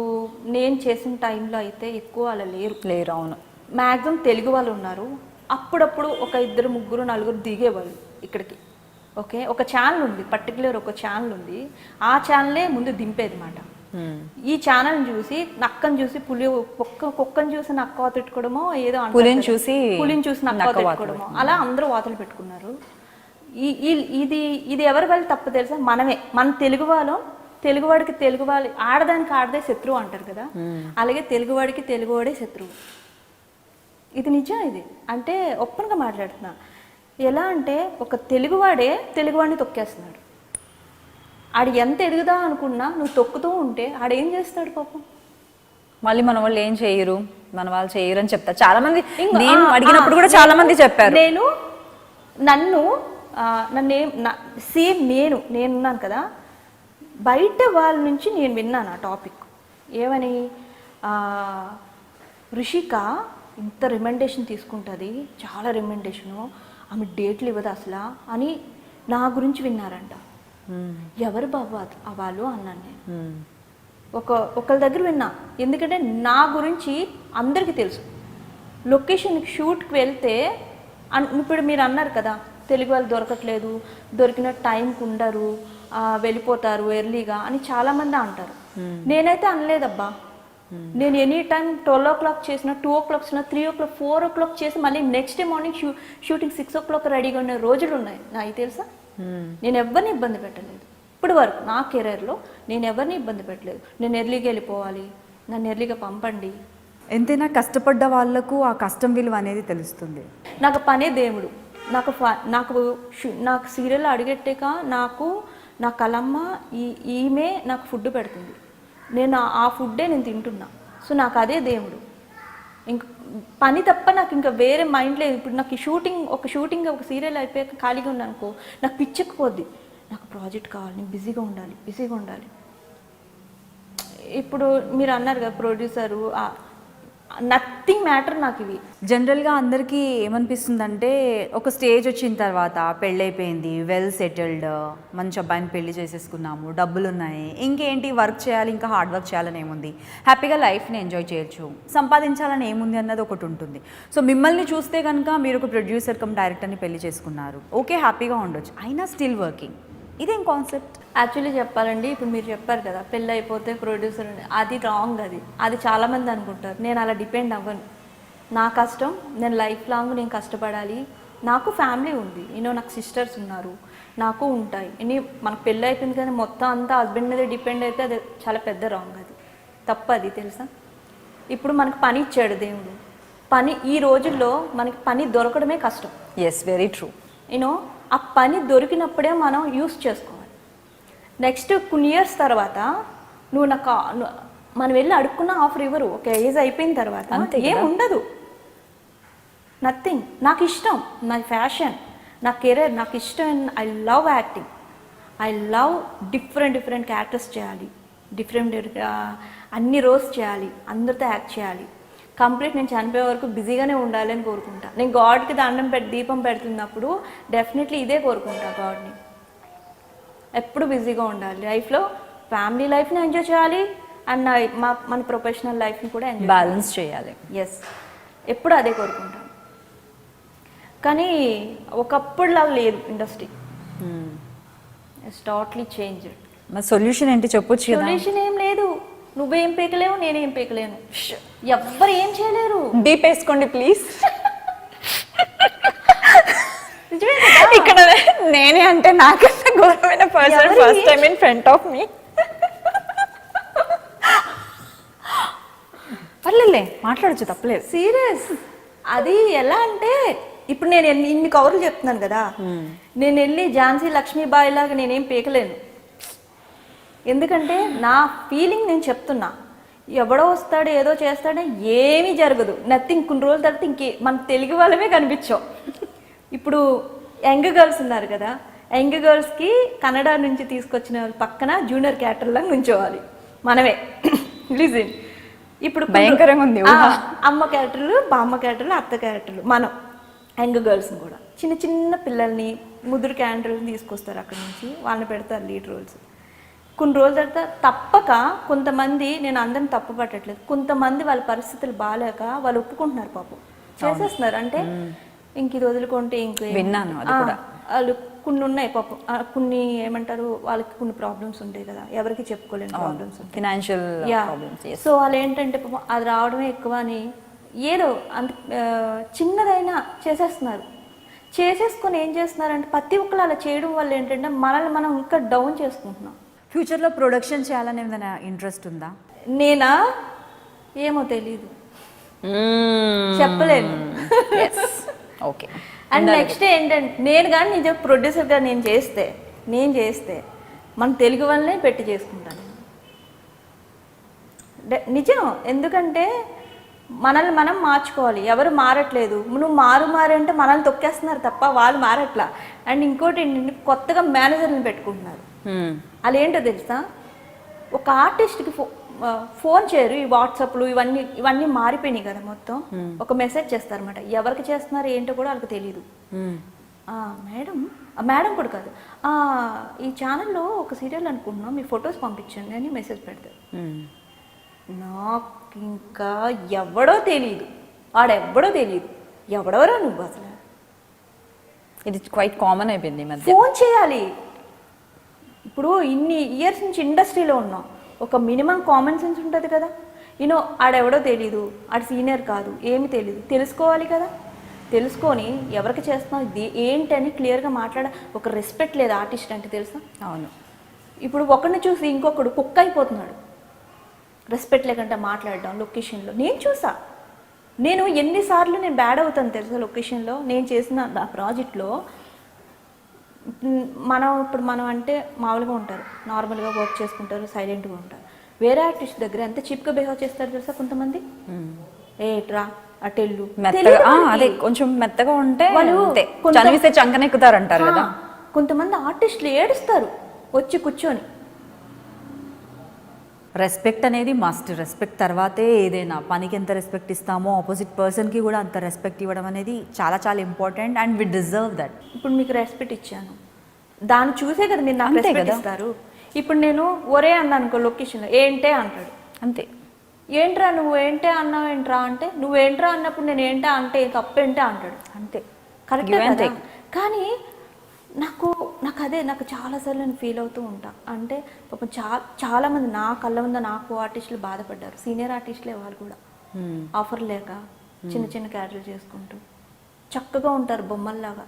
నేను చేసిన టైంలో అయితే ఎక్కువ అలా లేరు. అవును, మ్యాక్సిమం తెలుగు వాళ్ళు ఉన్నారు. అప్పుడప్పుడు ఒక 2, 3, 4 దిగేవాళ్ళు ఇక్కడికి. ఓకే, ఒక ఛానల్ ఉంది, పర్టికులర్ ఒక ఛానల్ ఉంది. ఆ ఛానలే ముందు దింపేది మాట. ఈ ఛానల్ని చూసి నక్కని చూసి కుక్కని చూసి నక్క తిట్టుకోవడమో, ఏదో పులిని చూసి నక్క తిట్టుకోవడమో, అలా అందరూ వాతలు పెట్టుకున్నారు. ఇది ఎవరి వల్ల తప్పు తెలుసా? మనమే. మన తెలుగువాడికి తెలుగువాడి, ఆడదానికి ఆడదే శత్రువు అంటారు కదా, అలాగే తెలుగువాడికి తెలుగువాడే శత్రువు. ఇది నిజం. ఇది అంటే ఓపెన్గా మాట్లాడుతున్నా. ఎలా అంటే ఒక తెలుగువాడే తెలుగువాడిని తొక్కేస్తున్నాడు. ఆడు ఎంత ఎదుగుదా అనుకున్నా నువ్వు తొక్కుతూ ఉంటే ఆడేం చేస్తాడు పాపం. మళ్ళీ మన వాళ్ళు ఏం చేయరు, మన వాళ్ళు చేయరు అని చెప్తారు చాలా మంది. నేను అడిగినప్పుడు కూడా చాలా మంది చెప్పారు. నన్ను సేమ్ నేనున్నాను కదా, బయట వాళ్ళ నుంచి నేను విన్నాను ఆ టాపిక్. ఏమని, రుషిక ఇంత రికమెండేషన్ తీసుకుంటుంది, చాలా రికమెండేషను, ఆమె డేట్లు ఇవ్వదు అసలు అని నా గురించి విన్నారంట. ఎవరు బాబు వాళ్ళు అన్నాను నేను. ఒకళ్ళ దగ్గర విన్నా. ఎందుకంటే నా గురించి అందరికీ తెలుసు. లొకేషన్కి షూట్కి వెళ్తే ఇప్పుడు మీరు అన్నారు కదా, తెలుగు వాళ్ళు దొరకట్లేదు, దొరికిన టైంకి ఉండరు, వెళ్ళిపోతారు ఎర్లీగా అని చాలామంది అంటారు. నేనైతే అనలేదబ్బా. నేను ఎనీ టైం 12 o'clock చేసిన, 2 o'clock చేసిన, 3 o'clock, 4 o'clock చేసి మళ్ళీ next day morning shooting 6 o'clock రెడీగా ఉన్న రోజులు ఉన్నాయి నాకు తెలుసా. నేను ఎవరిని ఇబ్బంది పెట్టలేదు ఇప్పటి వరకు. నా కెరీర్లో నేను ఎవరిని ఇబ్బంది పెట్టలేదు. నేను ఎర్లీగా వెళ్ళిపోవాలి, నన్ను ఎర్లీగా పంపండి. ఎంతైనా కష్టపడ్డ వాళ్ళకు ఆ కష్టం విలువ అనేది తెలుస్తుంది. నాకు పనే దేవుడు. నాకు సీరియల్ అడిగెట్టాక నా కలమ్మ ఈమె నాకు ఫుడ్ పెడుతుంది. నేను ఆ ఫుడ్డే నేను తింటున్నా. సో నాకు అదే దేవుడు. ఇంక పని తప్ప నాకు ఇంకా వేరే మైండ్ లేదు. ఇప్పుడు నాకు షూటింగ్ ఒక సీరియల్ అయిపోయాక ఖాళీగా ఉన్నాను అనుకో, నాకు పిచ్చెక్కిపోద్ది. నాకు ప్రాజెక్ట్ కావాలి, నేను బిజీగా ఉండాలి. ఇప్పుడు మీరు అన్నారు కదా ప్రొడ్యూసరు, నథింగ్ మ్యాటర్ నాకు ఇవి. జనరల్గా అందరికీ ఏమనిపిస్తుందంటే, ఒక స్టేజ్ వచ్చిన తర్వాత పెళ్ళైపోయింది, వెల్ సెటిల్డ్, మంచి అబ్బాయిని పెళ్లి చేసేసుకున్నాము, డబ్బులు ఉన్నాయి, ఇంకేంటి వర్క్ చేయాలి, ఇంకా హార్డ్ వర్క్ చేయాలని ఏముంది, హ్యాపీగా లైఫ్ని ఎంజాయ్ చేయొచ్చు, సంపాదించాలని ఏముంది అన్నది ఒకటి ఉంటుంది. సో మిమ్మల్ని చూస్తే కనుక మీరు ఒక ప్రొడ్యూసర్ కమ్ డైరెక్టర్ని పెళ్లి చేసుకున్నారు, ఓకే హ్యాపీగా ఉండొచ్చు, అయినా స్టిల్ వర్కింగ్. ఇదేం కాన్సెప్ట్? యాక్చువల్లీ చెప్పాలండి, ఇప్పుడు మీరు చెప్పారు కదా పెళ్ళి అయిపోతే ప్రొడ్యూసర్ అని, అది రాంగ్. అది చాలామంది అనుకుంటారు. నేను అలా డిపెండ్ అవ్వను. నా కష్టం, నేను లైఫ్ లాంగ్ నేను కష్టపడాలి. నాకు ఫ్యామిలీ ఉంది, నాకు సిస్టర్స్ ఉన్నారు, నాకు ఉంటాయి. మనకు పెళ్ళి అయిపోయింది కానీ మొత్తం అంతా హస్బెండ్ మీద డిపెండ్ అయితే అది చాలా పెద్ద రాంగ్. అది తప్పు, అది తెలుసా? ఇప్పుడు మనకు పని ఇచ్చాడు దేవుడు. పని ఈ రోజుల్లో మనకి పని దొరకడమే కష్టం. Yes, very true. ఆ పని దొరికినప్పుడే మనం యూస్ చేసుకోవాలి. నెక్స్ట్ కొన్ని ఇయర్స్ తర్వాత నువ్వు మనం వెళ్ళి అడుక్కున్న ఆఫర్ ఇవ్వరు. ఒక ఏజ్ అయిపోయిన తర్వాత ఏం ఉండదు, నథింగ్. నాకు ఇష్టం, నా ఫ్యాషన్, నా కెరీర్, నాకు ఇష్టం. I love acting, I love different characters చేయాలి, అన్ని రోల్స్ చేయాలి, అందరితో యాక్ట్ చేయాలి. కంప్లీట్ నేను చనిపోయే వరకు బిజీగానే ఉండాలి అని కోరుకుంటా. నేను గాడ్కి దండం దీపం పెడుతున్నప్పుడు డెఫినెట్లీ ఇదే కోరుకుంటా, గాడ్ని ఎప్పుడు బిజీగా ఉండాలి. లైఫ్లో ఫ్యామిలీ లైఫ్ని ఎంజాయ్ చేయాలి అండ్ మన ప్రొఫెషనల్ లైఫ్ని కూడా ఎంజాయ్ బ్యాలెన్స్ చేయాలి. ఎస్, ఎప్పుడు అదే కోరుకుంటాను. కానీ ఒకప్పుడులాగా లేదు ఇండస్ట్రీ. It's totally changed. మరి సొల్యూషన్ ఏంటి చెప్పొచ్చు కదా? సొల్యూషన్ ఏం లేదు. నువ్వేం పీకలేవు, నేనేం పీకలేను, ఎవ్వరు ఏం చేయలేరు. డీప్ వేసుకోండి ప్లీజ్. ఇక్కడ నేనే అంటే నాకన్నా ఘోరమైన person first time in front of me. పర్లేదులే, మాట్లాడచ్చు, తప్పలేదు. సీరియస్. అది ఎలా అంటే ఇప్పుడు నేను ఇన్ని కవర్లు చెప్తున్నాను కదా, నేను వెళ్ళి ఝాన్సీ లక్ష్మీబాయి లాగా నేనేం పీకలేను. ఎందుకంటే నా ఫీలింగ్ నేను చెప్తున్నా. ఎవడో వస్తాడు ఏదో చేస్తాడో ఏమీ జరగదు, నథింగ్. కొన్ని రోజుల తర్వాత మన తెలుగు వాళ్ళమే కనిపించాం. ఇప్పుడు యంగ్ గర్ల్స్ ఉన్నారు కదా, యంగ్ గర్ల్స్కి కన్నడ నుంచి తీసుకొచ్చిన వాళ్ళ పక్కన జూనియర్ క్యారెక్టర్లాగా నుంచోవాలి మనమే. లిజన్, ఇప్పుడు భయంకరంగా ఉంది. అమ్మ క్యారెక్టర్లు, బామ్మ క్యారెక్టర్లు, అత్త క్యారెక్టర్లు, మనం యంగ్ గర్ల్స్ని కూడా చిన్న పిల్లల్ని ముదురు క్యారెక్టర్ని తీసుకొస్తారు, అక్కడి నుంచి వాళ్ళని పెడతారు లీడ్ రోల్స్. కొన్ని రోజుల తర్వాత తప్పక కొంతమంది, నేను అందరిని తప్పు పట్టట్లేదు, కొంతమంది వాళ్ళ పరిస్థితులు బాగాలేక వాళ్ళు ఒప్పుకుంటున్నారు, పాపం చేసేస్తున్నారు. అంటే ఇంక ఇది వదులుకుంటే విన్నాను అది కూడా. వాళ్ళు కొన్ని ఉన్నాయి పాపం, కొన్ని ఏమంటారు, వాళ్ళకి కొన్ని ప్రాబ్లమ్స్ ఉంటాయి కదా, ఎవరికి చెప్పుకోలేని ప్రాబ్లమ్స్ ఉంటాయి, ఫినాన్షియల్ ప్రాబ్లమ్స్. సో వాళ్ళు ఏంటంటే పాపం అది రావడమే ఎక్కువ అని ఏదో అంత చిన్నదైనా చేసేస్తున్నారు. చేసేసుకొని ఏం చేస్తున్నారంటే ప్రతి ఒక్కరు అలా చేయడం వల్ల ఏంటంటే మనల్ని మనం ఇంకా డౌన్ చేసుకుంటున్నాం. ఫ్యూచర్లో ప్రొడక్షన్ చేయాలని ఏమైనా ఇంట్రెస్ట్ ఉందా? నేనా ఏమో తెలీదు, చెప్పలేను. ఓకే. అండ్ నెక్స్ట్ ఏంటంటే నేను కానీ నిజం ప్రొడ్యూసర్గా నేను చేస్తే మన తెలుగు వాళ్ళనే పెట్టి చేసుకుంటాను నిజం. ఎందుకంటే మనల్ని మనం మార్చుకోవాలి, ఎవరు మారట్లేదు. నువ్వు మారంటే మనల్ని తొక్కేస్తున్నారు తప్ప వాళ్ళు మారట్లా. అండ్ ఇంకోటి ఏంటంటే కొత్తగా మేనేజర్ని పెట్టుకుంటున్నారు. అలా ఏంటో తెలుసా, ఒక ఆర్టిస్ట్కి ఫోన్ చేయరు. ఈ వాట్సాప్లు ఇవన్నీ మారిపోయినాయి కదా మొత్తం. ఒక మెసేజ్ చేస్తారన్నమాట, ఎవరికి చేస్తున్నారు ఏంటో కూడా వాళ్ళకి తెలియదు. మేడం కూడా కాదు, ఈ ఛానల్లో ఒక సీరియల్ అనుకుంటున్నాం, మీ ఫొటోస్ పంపించండి అని మెసేజ్ పెడతారు. నాకు ఇంకా ఎవడో తెలియదు, వాడెవ్వడో తెలియదు, ఎవడెవరో నువ్వు అసలు. ఇది క్వైట్ కామన్ అయిపోయింది. ఫోన్ చేయాలి. ఇప్పుడు ఇన్ని ఇయర్స్ నుంచి ఇండస్ట్రీలో ఉన్నాం, ఒక మినిమం కామన్ సెన్స్ ఉంటుంది కదా. ఆడెవడో తెలీదు, ఆడు సీనియర్ కాదు, ఏమి తెలీదు, తెలుసుకోవాలి కదా. తెలుసుకొని ఎవరికి చేస్తున్నావు ఇది ఏంటి అని క్లియర్గా ఒక రెస్పెక్ట్ లేదు ఆర్టిస్ట్ అంటే, తెలుసా? అవును. ఇప్పుడు ఒకరిని చూసి ఇంకొకడు కుక్క అయిపోతున్నాడు, రెస్పెక్ట్ లేకుండా మాట్లాడడం లొకేషన్లో. నేను చూసా, నేను ఎన్నిసార్లు నేను బ్యాడ్ అవుతాను తెలుసా లొకేషన్లో. నేను చేసిన నా ప్రాజెక్ట్లో మనం అంటే మామూలుగా ఉంటారు, నార్మల్గా వర్క్ చేసుకుంటారు, సైలెంట్గా ఉంటారు. వేరే ఆర్టిస్ట్ దగ్గర ఎంత చీప్గా బిహేవ్ చేస్తారు తెలుసా కొంతమంది. ఏట్రా అటెల్లు, అదే కొంచెం మెత్తగా ఉంటే వాళ్ళు చనివిస్తే చంకనెక్కుతారంటారు కదా. కొంతమంది ఆర్టిస్టులు ఏడుస్తారు వచ్చి కూర్చొని. రెస్పెక్ట్ అనేది మస్ట్. రెస్పెక్ట్ తర్వాతే ఏదైనా. పనికి ఎంత రెస్పెక్ట్ ఇస్తామో ఆపోజిట్ పర్సన్కి కూడా అంత రెస్పెక్ట్ ఇవ్వడం అనేది చాలా చాలా important and we deserve that. ఇప్పుడు మీకు రెస్పెక్ట్ ఇచ్చాను, దాన్ని చూసే కదా మీరు నాకు రెస్పెక్ట్ ఇస్తారు. ఇప్పుడు నేను ఒరే అన్నా అనుకో లొకేషన్లో, ఏంటే అంటాడు, అంతే. ఏంట్రా నువ్వు ఏంటే అన్నావు ఏంట్రా అంటే, నువ్వేంట్రా అన్నప్పుడు నేను ఏంటా అంటే తప్పేంటే అంటాడు, అంతే. కరెక్ట్. కానీ నాకు నాకు చాలాసార్లు నేను ఫీల్ అవుతూ ఉంటా. అంటే పాపం చాలామంది నా కళ్ళ ముందు నాకు ఆర్టిస్టులు బాధపడ్డారు, సీనియర్ ఆర్టిస్టులే వాళ్ళు కూడా. ఆఫర్ లేక చిన్న చిన్న క్యారెక్టర్లు చేసుకుంటూ చక్కగా ఉంటారు బొమ్మల్లాగా.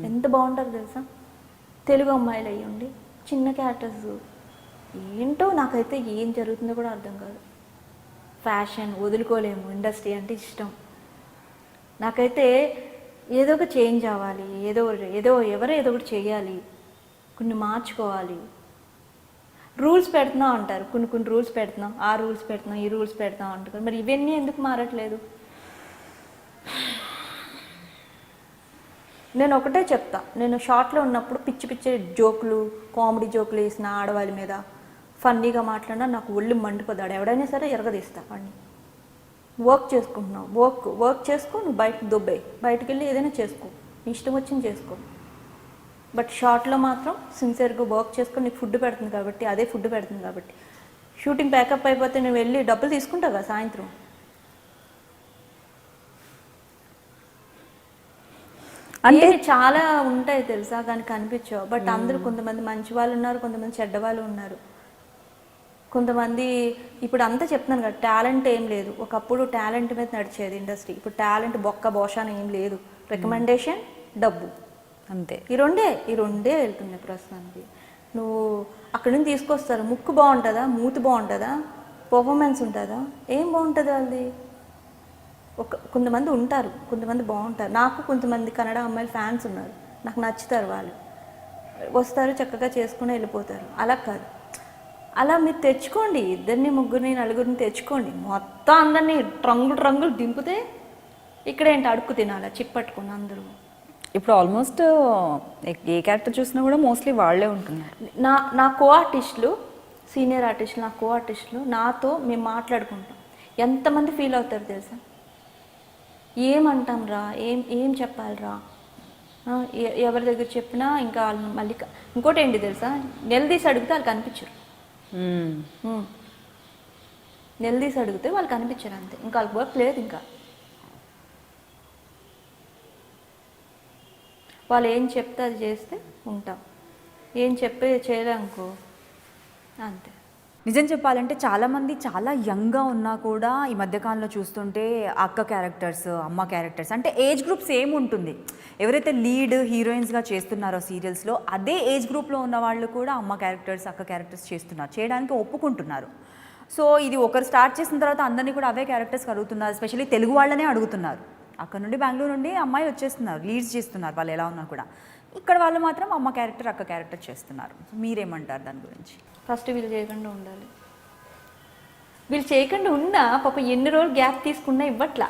ఎంత బాగుంటారు తెలుసా, తెలుగు అమ్మాయిలు అయ్యి ఉండి చిన్న క్యారెక్టర్స్. ఏంటో నాకైతే ఏం జరుగుతుందో కూడా అర్థం కాదు. ఫ్యాషన్ వదులుకోలేము, ఇండస్ట్రీ అంటే ఇష్టం. నాకైతే ఏదో ఒక చేంజ్ అవ్వాలి, ఏదో ఏదో ఒకటి చేయాలి, కొన్ని మార్చుకోవాలి. రూల్స్ పెడుతున్నాం అంటారు, కొన్ని రూల్స్ పెడుతున్నాం, ఆ రూల్స్ పెడుతున్నాం, ఈ రూల్స్ పెడుతున్నాం అంటారు. మరి ఇవన్నీ ఎందుకు మారట్లేదు? నేను ఒకటే చెప్తా, నేను షార్ట్లో ఉన్నప్పుడు పిచ్చి పిచ్చి జోకులు, కామెడీ జోకులు వేసిన ఆడవాళ్ళ మీద ఫన్నీగా మాట్లాడినా నాకు ఒళ్ళు మండిపోతాడు. ఎవడైనా సరే ఎరగదీస్తా వాడిని. వర్క్ చేసుకుంటున్నావు, వర్క్ చేసుకో, నువ్వు బయటకు దుబ్బాయి, బయటకు వెళ్ళి ఏదైనా చేసుకో, నీ ఇష్టం వచ్చింది చేసుకో. బట్ షార్ట్లో మాత్రం సిన్సియర్గా వర్క్ చేసుకో, నీకు ఫుడ్ పెడుతుంది కాబట్టి, అదే ఫుడ్ పెడుతుంది కాబట్టి. షూటింగ్ ప్యాకప్ అయిపోతే నువ్వు వెళ్ళి డబ్బులు తీసుకుంటావు కదా సాయంత్రం. అంటే చాలా ఉంటాయి తెలుసా, దానికి కనిపించవు. బట్ అందరూ కొంతమంది మంచి వాళ్ళు ఉన్నారు, కొంతమంది చెడ్డ వాళ్ళు ఉన్నారు. కొంతమంది ఇప్పుడు అంతా చెప్తున్నాను కదా, టాలెంట్ ఏం లేదు. ఒకప్పుడు టాలెంట్ మీద నడిచేది ఇండస్ట్రీ, ఇప్పుడు టాలెంట్ బొక్క బోషాన ఏం లేదు. రికమెండేషన్, డబ్బు, అంతే. ఈ రెండే వెళ్తున్నాయి ప్రస్తుతానికి. నువ్వు అక్కడి నుంచి తీసుకొస్తారు, ముక్కు బాగుంటుందా, మూతి బాగుంటుందా, పర్ఫార్మెన్స్ ఉంటుందా, ఏం బాగుంటుంది వాళ్ళది? కొంతమంది ఉంటారు, కొంతమంది బాగుంటారు. నాకు కొంతమంది కన్నడ అమ్మాయిలు ఫ్యాన్స్ ఉన్నారు, నాకు నచ్చుతారు. వాళ్ళు వస్తారు, చక్కగా చేసుకుని వెళ్ళిపోతారు. అలా కాదు, అలా మీరు తెచ్చుకోండి, ఇద్దరిని ముగ్గురిని నలుగురిని తెచ్చుకోండి. మొత్తం అందరినీ రంగులు దింపితే ఇక్కడ ఏంటి అడుక్కు తినాలి చిప్పట్టుకుని అందరూ. ఇప్పుడు ఆల్మోస్ట్ ఏ క్యారెక్టర్ చూసినా కూడా మోస్ట్లీ వాళ్ళే ఉంటున్నారు. నా కో ఆర్టిస్టులు, సీనియర్ ఆర్టిస్టులు, నా కో ఆర్టిస్టులు నాతో మేము మాట్లాడుకుంటాం. ఎంతమంది ఫీల్ అవుతారు తెలుసా, ఏమంటాం రా, ఏం చెప్పాలిరా, ఎవరి దగ్గర చెప్పినా ఇంకా వాళ్ళు మళ్ళీ. ఇంకోటి ఏంటి తెలుసా, నిలదీసి అడిగితే వాళ్ళు కనిపించరు. నిలదీసి అడిగితే వాళ్ళు కనిపించరు, అంతే. ఇంకా వాళ్ళకి వర్క్ లేదు. ఇంకా వాళ్ళు ఏం చెప్తే అది చేస్తే ఉంటాం, ఏం చెప్పే చేయలేనుకో అంతే. నిజం చెప్పాలంటే చాలామంది చాలా యంగ్గా ఉన్నా కూడా ఈ మధ్యకాలంలో చూస్తుంటే అక్క క్యారెక్టర్స్, అమ్మ క్యారెక్టర్స్, అంటే ఏజ్ గ్రూప్ సేమ్ ఉంటుంది. ఎవరైతే లీడ్ హీరోయిన్స్గా చేస్తున్నారో సీరియల్స్లో, అదే ఏజ్ గ్రూప్లో ఉన్న వాళ్ళు కూడా అమ్మ క్యారెక్టర్స్, అక్క క్యారెక్టర్స్ చేస్తున్నారు, చేయడానికి ఒప్పుకుంటున్నారు. సో ఇది ఒకరు స్టార్ట్ చేసిన తర్వాత అందరినీ కూడా అవే క్యారెక్టర్స్ అడుగుతున్నారు. ఎస్పెషల్లీ తెలుగు వాళ్ళనే అడుగుతున్నారు. అక్కడ నుండి బెంగళూరు నుండి అమ్మాయి వచ్చేస్తున్నారు, లీడ్స్ చేస్తున్నారు వాళ్ళు ఎలా ఉన్నా కూడా. ఇక్కడ వాళ్ళు మాత్రం అమ్మ క్యారెక్టర్, అక్క క్యారెక్టర్ చేస్తున్నారు. మీరేమంటారు దాని గురించి? ఫస్ట్ వీళ్ళు చేయకుండా ఉండాలి. వీళ్ళు చేయకుండా ఉన్నా పాప ఎన్ని రోజులు గ్యాప్ తీసుకున్నా ఇవ్వట్లా.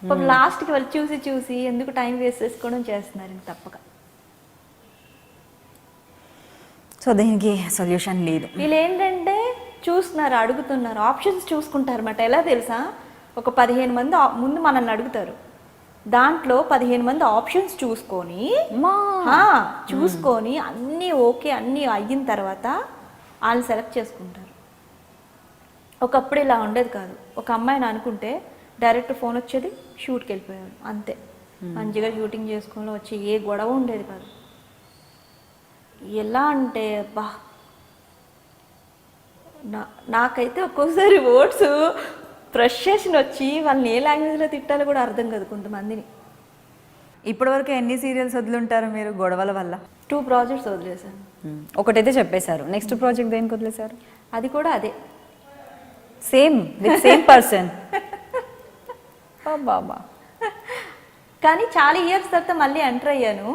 పాపం లాస్ట్కి వాళ్ళు చూసి ఎందుకు టైం వేస్ట్ చేసుకోవడం చేస్తున్నారు ఇంక తప్పక. సో దీనికి సొల్యూషన్ లేదు. వీళ్ళు ఏంటంటే చూస్తున్నారు, అడుగుతున్నారు, ఆప్షన్స్ చూసుకుంటారు అన్నమాట. ఎలా తెలుసా, ఒక 15 మంది ముందు మనల్ని అడుగుతారు, దాంట్లో 15 మంది ఆప్షన్స్ చూసుకొని అన్నీ ఓకే అన్నీ అయిన తర్వాత వాళ్ళు సెలెక్ట్ చేసుకుంటారు. ఒకప్పుడు ఇలా ఉండేది కాదు. ఒక అమ్మాయిని అనుకుంటే డైరెక్ట్ ఫోన్ వచ్చేది, షూట్కి వెళ్ళిపోయాడు, అంతే. మంచిగా షూటింగ్ చేసుకోవడం వచ్చి ఏ గొడవ ఉండేది కాదు. ఎలా అంటే బా, నాకైతే ఒక్కోసారి వర్డ్స్ ఫ్రస్ట్రేషన్ వచ్చి వాళ్ళని ఏ లాంగ్వేజ్లో తిట్టాలో కూడా అర్థం కాదు కొంతమందిని. ఇప్పటివరకు ఎన్ని సీరియల్స్ వదులుంటారు మీరు గొడవల వల్ల? 2 ప్రాజెక్ట్స్ వదిలేశాను. ఒకటైతే చెప్పేశారు, నెక్స్ట్ ప్రాజెక్ట్ దేనికి వదిలేశారు? అది కూడా అదే, సేమ్ విత్ సేమ్ పర్సన్. బాబా, కానీ చాలా ఇయర్స్ తర్వాత మళ్ళీ ఎంటర్ అయ్యాను.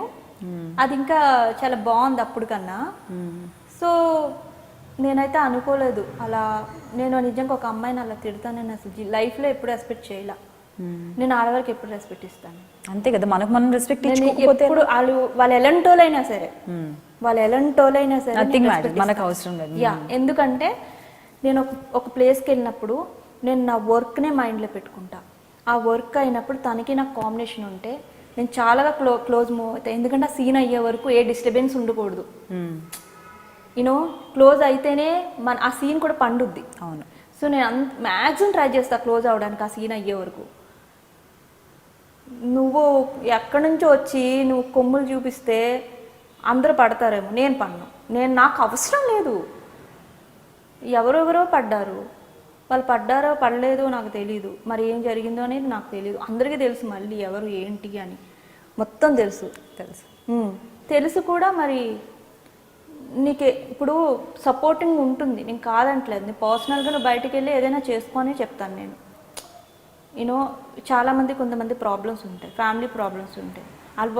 అది ఇంకా చాలా బాగుంది అప్పుడు కన్నా. సో నేనైతే అనుకోలేదు అలా. నేను నిజంగా ఒక అమ్మాయిని అలా తిడతానని అసలు లైఫ్లో ఎప్పుడు రెస్పెక్ట్ చేయలే. నేను ఆడవారికి ఎప్పుడు రెస్పెక్ట్ ఇస్తాను, అంతే కదా. మనకు మనం రెస్పెక్ట్ ఎప్పుడు వాళ్ళు ఎలాంటోళ్ళైనా సరే, మనకు అవసరం లేదు. ఎందుకంటే నేను ఒక ప్లేస్కి వెళ్ళినప్పుడు నేను నా వర్క్నే మైండ్లో పెట్టుకుంటా. ఆ వర్క్ అయినప్పుడు తనకి నాకు కాంబినేషన్ ఉంటే నేను చాలా క్లోజ్ మూవ్ అవుతాయి. ఎందుకంటే ఆ సీన్ అయ్యే వరకు ఏ డిస్టర్బెన్స్ ఉండకూడదు. క్లోజ్ అయితేనే ఆ సీన్ కూడా పండుద్ది. అవును. సో నేను మ్యాక్సిమం ట్రై చేస్తా క్లోజ్ అవ్వడానికి ఆ సీన్ అయ్యే వరకు. నువ్వు ఎక్కడి నుంచో వచ్చి నువ్వు కొమ్ములు చూపిస్తే అందరూ పడతారేమో, నేను పడను. నాకు అవసరం లేదు. ఎవరెవరో పడ్డారు, వాళ్ళు పడ్డారో పడలేదో నాకు తెలీదు, మరి ఏం జరిగిందో అనేది నాకు తెలీదు. అందరికీ తెలుసు మళ్ళీ ఎవరు ఏంటి అని మొత్తం తెలుసు. తెలుసు కూడా. మరి నీకు ఇప్పుడు సపోర్టింగ్ ఉంటుంది, నేను కాదంటలేదు. నేను పర్సనల్గా నువ్వు బయటికి వెళ్ళి ఏదైనా చేసుకొని చెప్తాను నేను. చాలామంది కొంతమంది ప్రాబ్లమ్స్ ఉంటాయి, ఫ్యామిలీ ప్రాబ్లమ్స్ ఉంటాయి, వాళ్ళ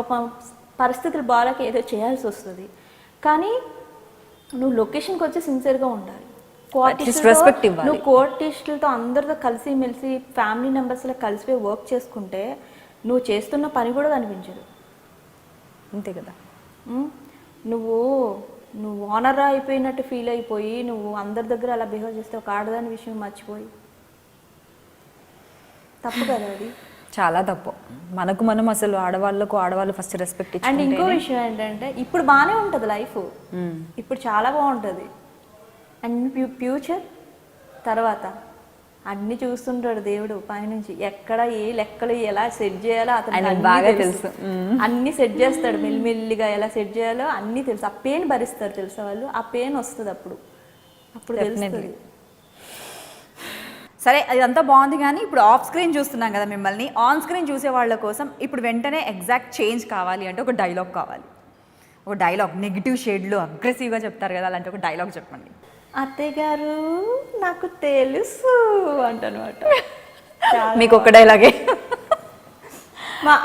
పరిస్థితులు బాగాలేక ఏదో చేయాల్సి వస్తుంది. కానీ నువ్వు లొకేషన్కి వచ్చి సిన్సియర్గా ఉండాలి. నువ్వు కోఆర్టిస్టులతో అందరితో కలిసి మెలిసి ఫ్యామిలీ మెంబర్స్లో కలిసిపోయి వర్క్ చేసుకుంటే నువ్వు చేస్తున్న పని కూడా కనిపించదు. అంతే కదా. నువ్వు ఓనర్ అయిపోయినట్టు ఫీల్ అయిపోయి నువ్వు అందరి దగ్గర అలా బిహేవ్ చేస్తే ఒక ఆడదాని విషయం మర్చిపోయి, తప్పు కదా అది. చాలా తప్పు. మనం అసలు ఆడవాళ్ళు ఫస్ట్ రెస్పెక్ట్ ఇచ్చి. అండ్ ఇంకో విషయం ఏంటంటే ఇప్పుడు బాగానే ఉంటుంది లైఫ్, ఇప్పుడు చాలా బాగుంటుంది. అండ్ ఫ్యూచర్ తర్వాత అన్ని చూస్తుంటాడు దేవుడు పైనుంచి, ఎక్కడ ఏ లెక్కలు ఎలా సెట్ చేయాలో అతను బాగా తెలుసు. అన్ని సెట్ చేస్తాడు మెల్లిమెల్లిగా, ఎలా సెట్ చేయాలో అన్ని తెలుసు. ఆ పెయిన్ భరిస్తారు తెలుసా వాళ్ళు, ఆ పెయిన్ వస్తుంది అప్పుడు తెలుస్తుంది. సరే, ఇదంతా బాగుంది. కానీ ఇప్పుడు ఆఫ్ స్క్రీన్ చూస్తున్నాం కదా మిమ్మల్ని, ఆన్ స్క్రీన్ చూసే వాళ్ళ కోసం ఇప్పుడు వెంటనే ఎగ్జాక్ట్ చేంజ్ కావాలి అంటే ఒక డైలాగ్ కావాలి. ఒక డైలాగ్ నెగిటివ్ షేడ్లో అగ్రెసివ్గా చెప్తారు కదా, అలాంటి ఒక డైలాగ్ చెప్పండి. అత్తయ్య గారు నాకు తెలుసు అంటనమాట. మీకు ఒక డైలాగే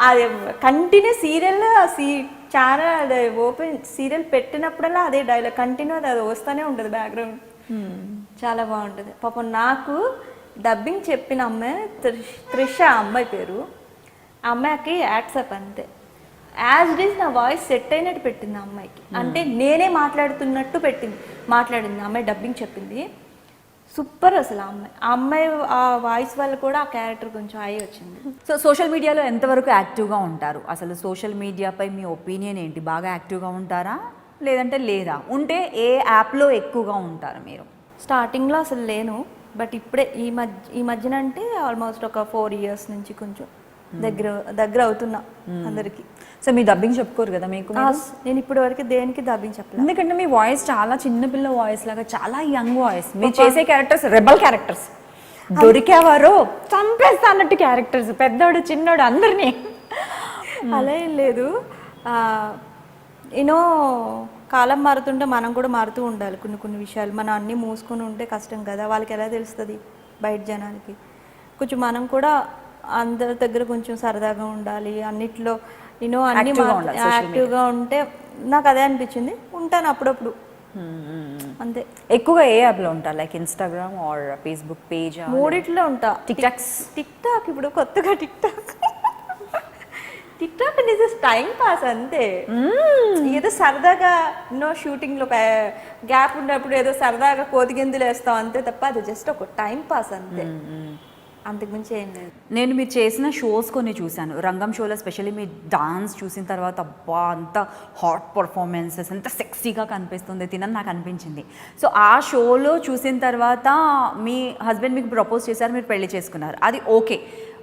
అది continue serial channel open serial పెట్టినప్పుడల్లా అదే డైలాగ్ కంటిన్యూ అది వస్తూనే ఉంటుంది బ్యాక్గ్రౌండ్. చాలా బాగుంటుంది. పాపం నాకు డబ్బింగ్ చెప్పిన అమ్మాయి త్రిష అమ్మాయి పేరు. ఆ అమ్మాయికి యాక్సెప్ట్ అంతే, యాజ్ ఇట్ ఈస్ నా వాయిస్ సెట్ అయినట్టు పెట్టింది ఆ అమ్మాయికి. అంటే నేనే మాట్లాడుతున్నట్టు మాట్లాడింది ఆ అమ్మాయి, డబ్బింగ్ చెప్పింది. సూపర్ అసలు ఆ అమ్మాయి ఆ వాయిస్ వల్ల కూడా ఆ క్యారెక్టర్ కొంచెం హై వచ్చింది. సో సోషల్ మీడియాలో ఎంతవరకు యాక్టివ్గా ఉంటారు? అసలు సోషల్ మీడియాపై మీ ఒపీనియన్ ఏంటి? బాగా యాక్టివ్గా ఉంటారా లేదంటే లేదా? ఉంటే ఏ యాప్లో ఎక్కువగా ఉంటారు మీరు? స్టార్టింగ్లో అసలు లేను, బట్ ఇప్పుడే ఈ మధ్యన అంటే ఆల్మోస్ట్ ఒక 4 years నుంచి కొంచెం దగ్గర అవుతున్నా అందరికి. సో మీ డబ్బింగ్ చెప్పుకోరు కదా మీకు? నేను ఇప్పటి వరకు దేనికి డబ్బింగ్ చెప్పలేదు, ఎందుకంటే మీ వాయిస్ చాలా చిన్నపిల్ల వాయిస్ లాగా, చాలా యంగ్ వాయిస్. మీరు చేసే క్యారెక్టర్స్ రెబల్ క్యారెక్టర్స్, దొరికేవారు చంపేస్తా అన్నట్టు క్యారెక్టర్స్, పెద్దోడు చిన్నోడు అందరినీ. అలా ఏం లేదు. కాలం మారుతుంటే మనం కూడా మారుతూ ఉండాలి. కొన్ని విషయాలు మనం అన్నీ మూసుకొని ఉంటే కష్టం కదా, వాళ్ళకి ఎలా తెలుస్తుంది బయట జనానికి. కొంచెం మనం కూడా అందరి దగ్గర కొంచెం సరదాగా ఉండాలి, అన్నిట్లో అన్ని యాక్టివ్గా ఉంటే నాకు అదే అనిపించింది. ఉంటాను అప్పుడప్పుడు అంతే. ఎక్కువగా ఏ యాప్లో ఉంటారు? Like Instagram are Facebook page? మూడిట్లో ఉంటా. టిక్ టాక్ ఇప్పుడు కొత్తగా టిక్ టాక్ అంటే టైం పాస్ అంతే. ఏదో సరదాగా షూటింగ్లో గ్యాప్ ఉన్నప్పుడు ఏదో సరదాగా కోతిగిందులు వేస్తాం అంతే తప్ప అది జస్ట్ ఒక టైం పాస్ అంతే, అంతకుమించి ఏం లేదు. నేను మీరు చేసిన షోస్ కొన్ని చూశాను, రంగం షోలో స్పెషల్లీ మీ డాన్స్ చూసిన తర్వాత అబ్బా అంత హాట్ పర్ఫార్మెన్సెస్, ఎంత సెక్సీగా కనిపిస్తుంది తినని నాకు అనిపించింది. సో ఆ షోలో చూసిన తర్వాత మీ హస్బెండ్ మీకు ప్రపోజ్ చేశారు, మీరు పెళ్లి చేసుకున్నారు, అది ఓకే.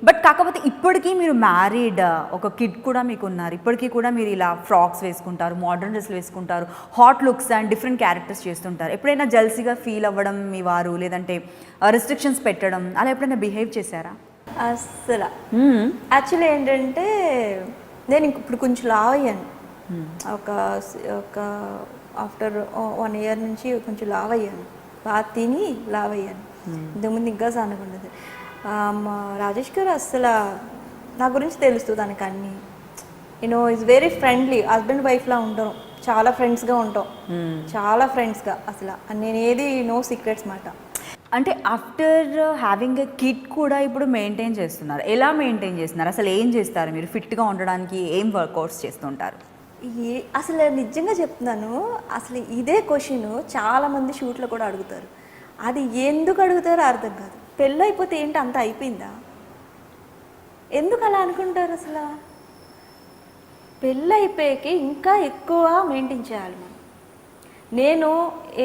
బట్ కాకపోతే ఇప్పటికీ మీరు మ్యారీడ్, ఒక కిడ్ కూడా మీకు ఉన్నారు, ఇప్పటికీ కూడా మీరు ఇలా ఫ్రాక్స్ వేసుకుంటారు, మోడర్న్ డ్రెస్లు వేసుకుంటారు, hot looks and different characters చేస్తుంటారు. ఎప్పుడైనా జల్సీగా ఫీల్ అవ్వడం మీ వారు, లేదంటే రిస్ట్రిక్షన్స్ పెట్టడం, అలా ఎప్పుడైనా బిహేవ్ చేశారా? అసలు యాక్చువల్లీ ఏంటంటే నేను ఇప్పుడు కొంచెం లావ్ అయ్యాను. ఒక ఆఫ్టర్ 1 year నుంచి కొంచెం లావ్ అయ్యాను, బాగా తిని లావ్ అయ్యాను. ఇంతకుముందు ఇంకా సన్నగుండదు. మా రాజేష్ గారు అసలు నా గురించి తెలుస్తూ తనకు అన్నీ. ఈజ్ వెరీ ఫ్రెండ్లీ, హస్బెండ్ వైఫ్లా ఉంటాం, చాలా ఫ్రెండ్స్గా ఉంటాం, చాలా ఫ్రెండ్స్గా. అసలు నేను ఏది నో సీక్రెట్స్ మాట. అంటే ఆఫ్టర్ హ్యావింగ్ ఎ కిడ్ కూడా ఇప్పుడు మెయింటైన్ చేస్తున్నారు, ఎలా మెయింటైన్ చేస్తున్నారు? అసలు ఏం చేస్తారు మీరు ఫిట్గా ఉండడానికి? ఏం వర్కౌట్స్ చేస్తుంటారు? అసలు నిజంగా చెప్తున్నాను, అసలు ఇదే క్వశ్చన్ చాలామంది షూట్లో కూడా అడుగుతారు. అది ఎందుకు అడుగుతారో అర్థం కాదు. పెళ్ళి అయిపోతే ఏంటి అంత అయిపోయిందా? ఎందుకు అలా అనుకుంటారు? అసలు పెళ్ళి అయిపోయాకి ఇంకా ఎక్కువ మెయింటైన్ చేయాలి మనం. నేను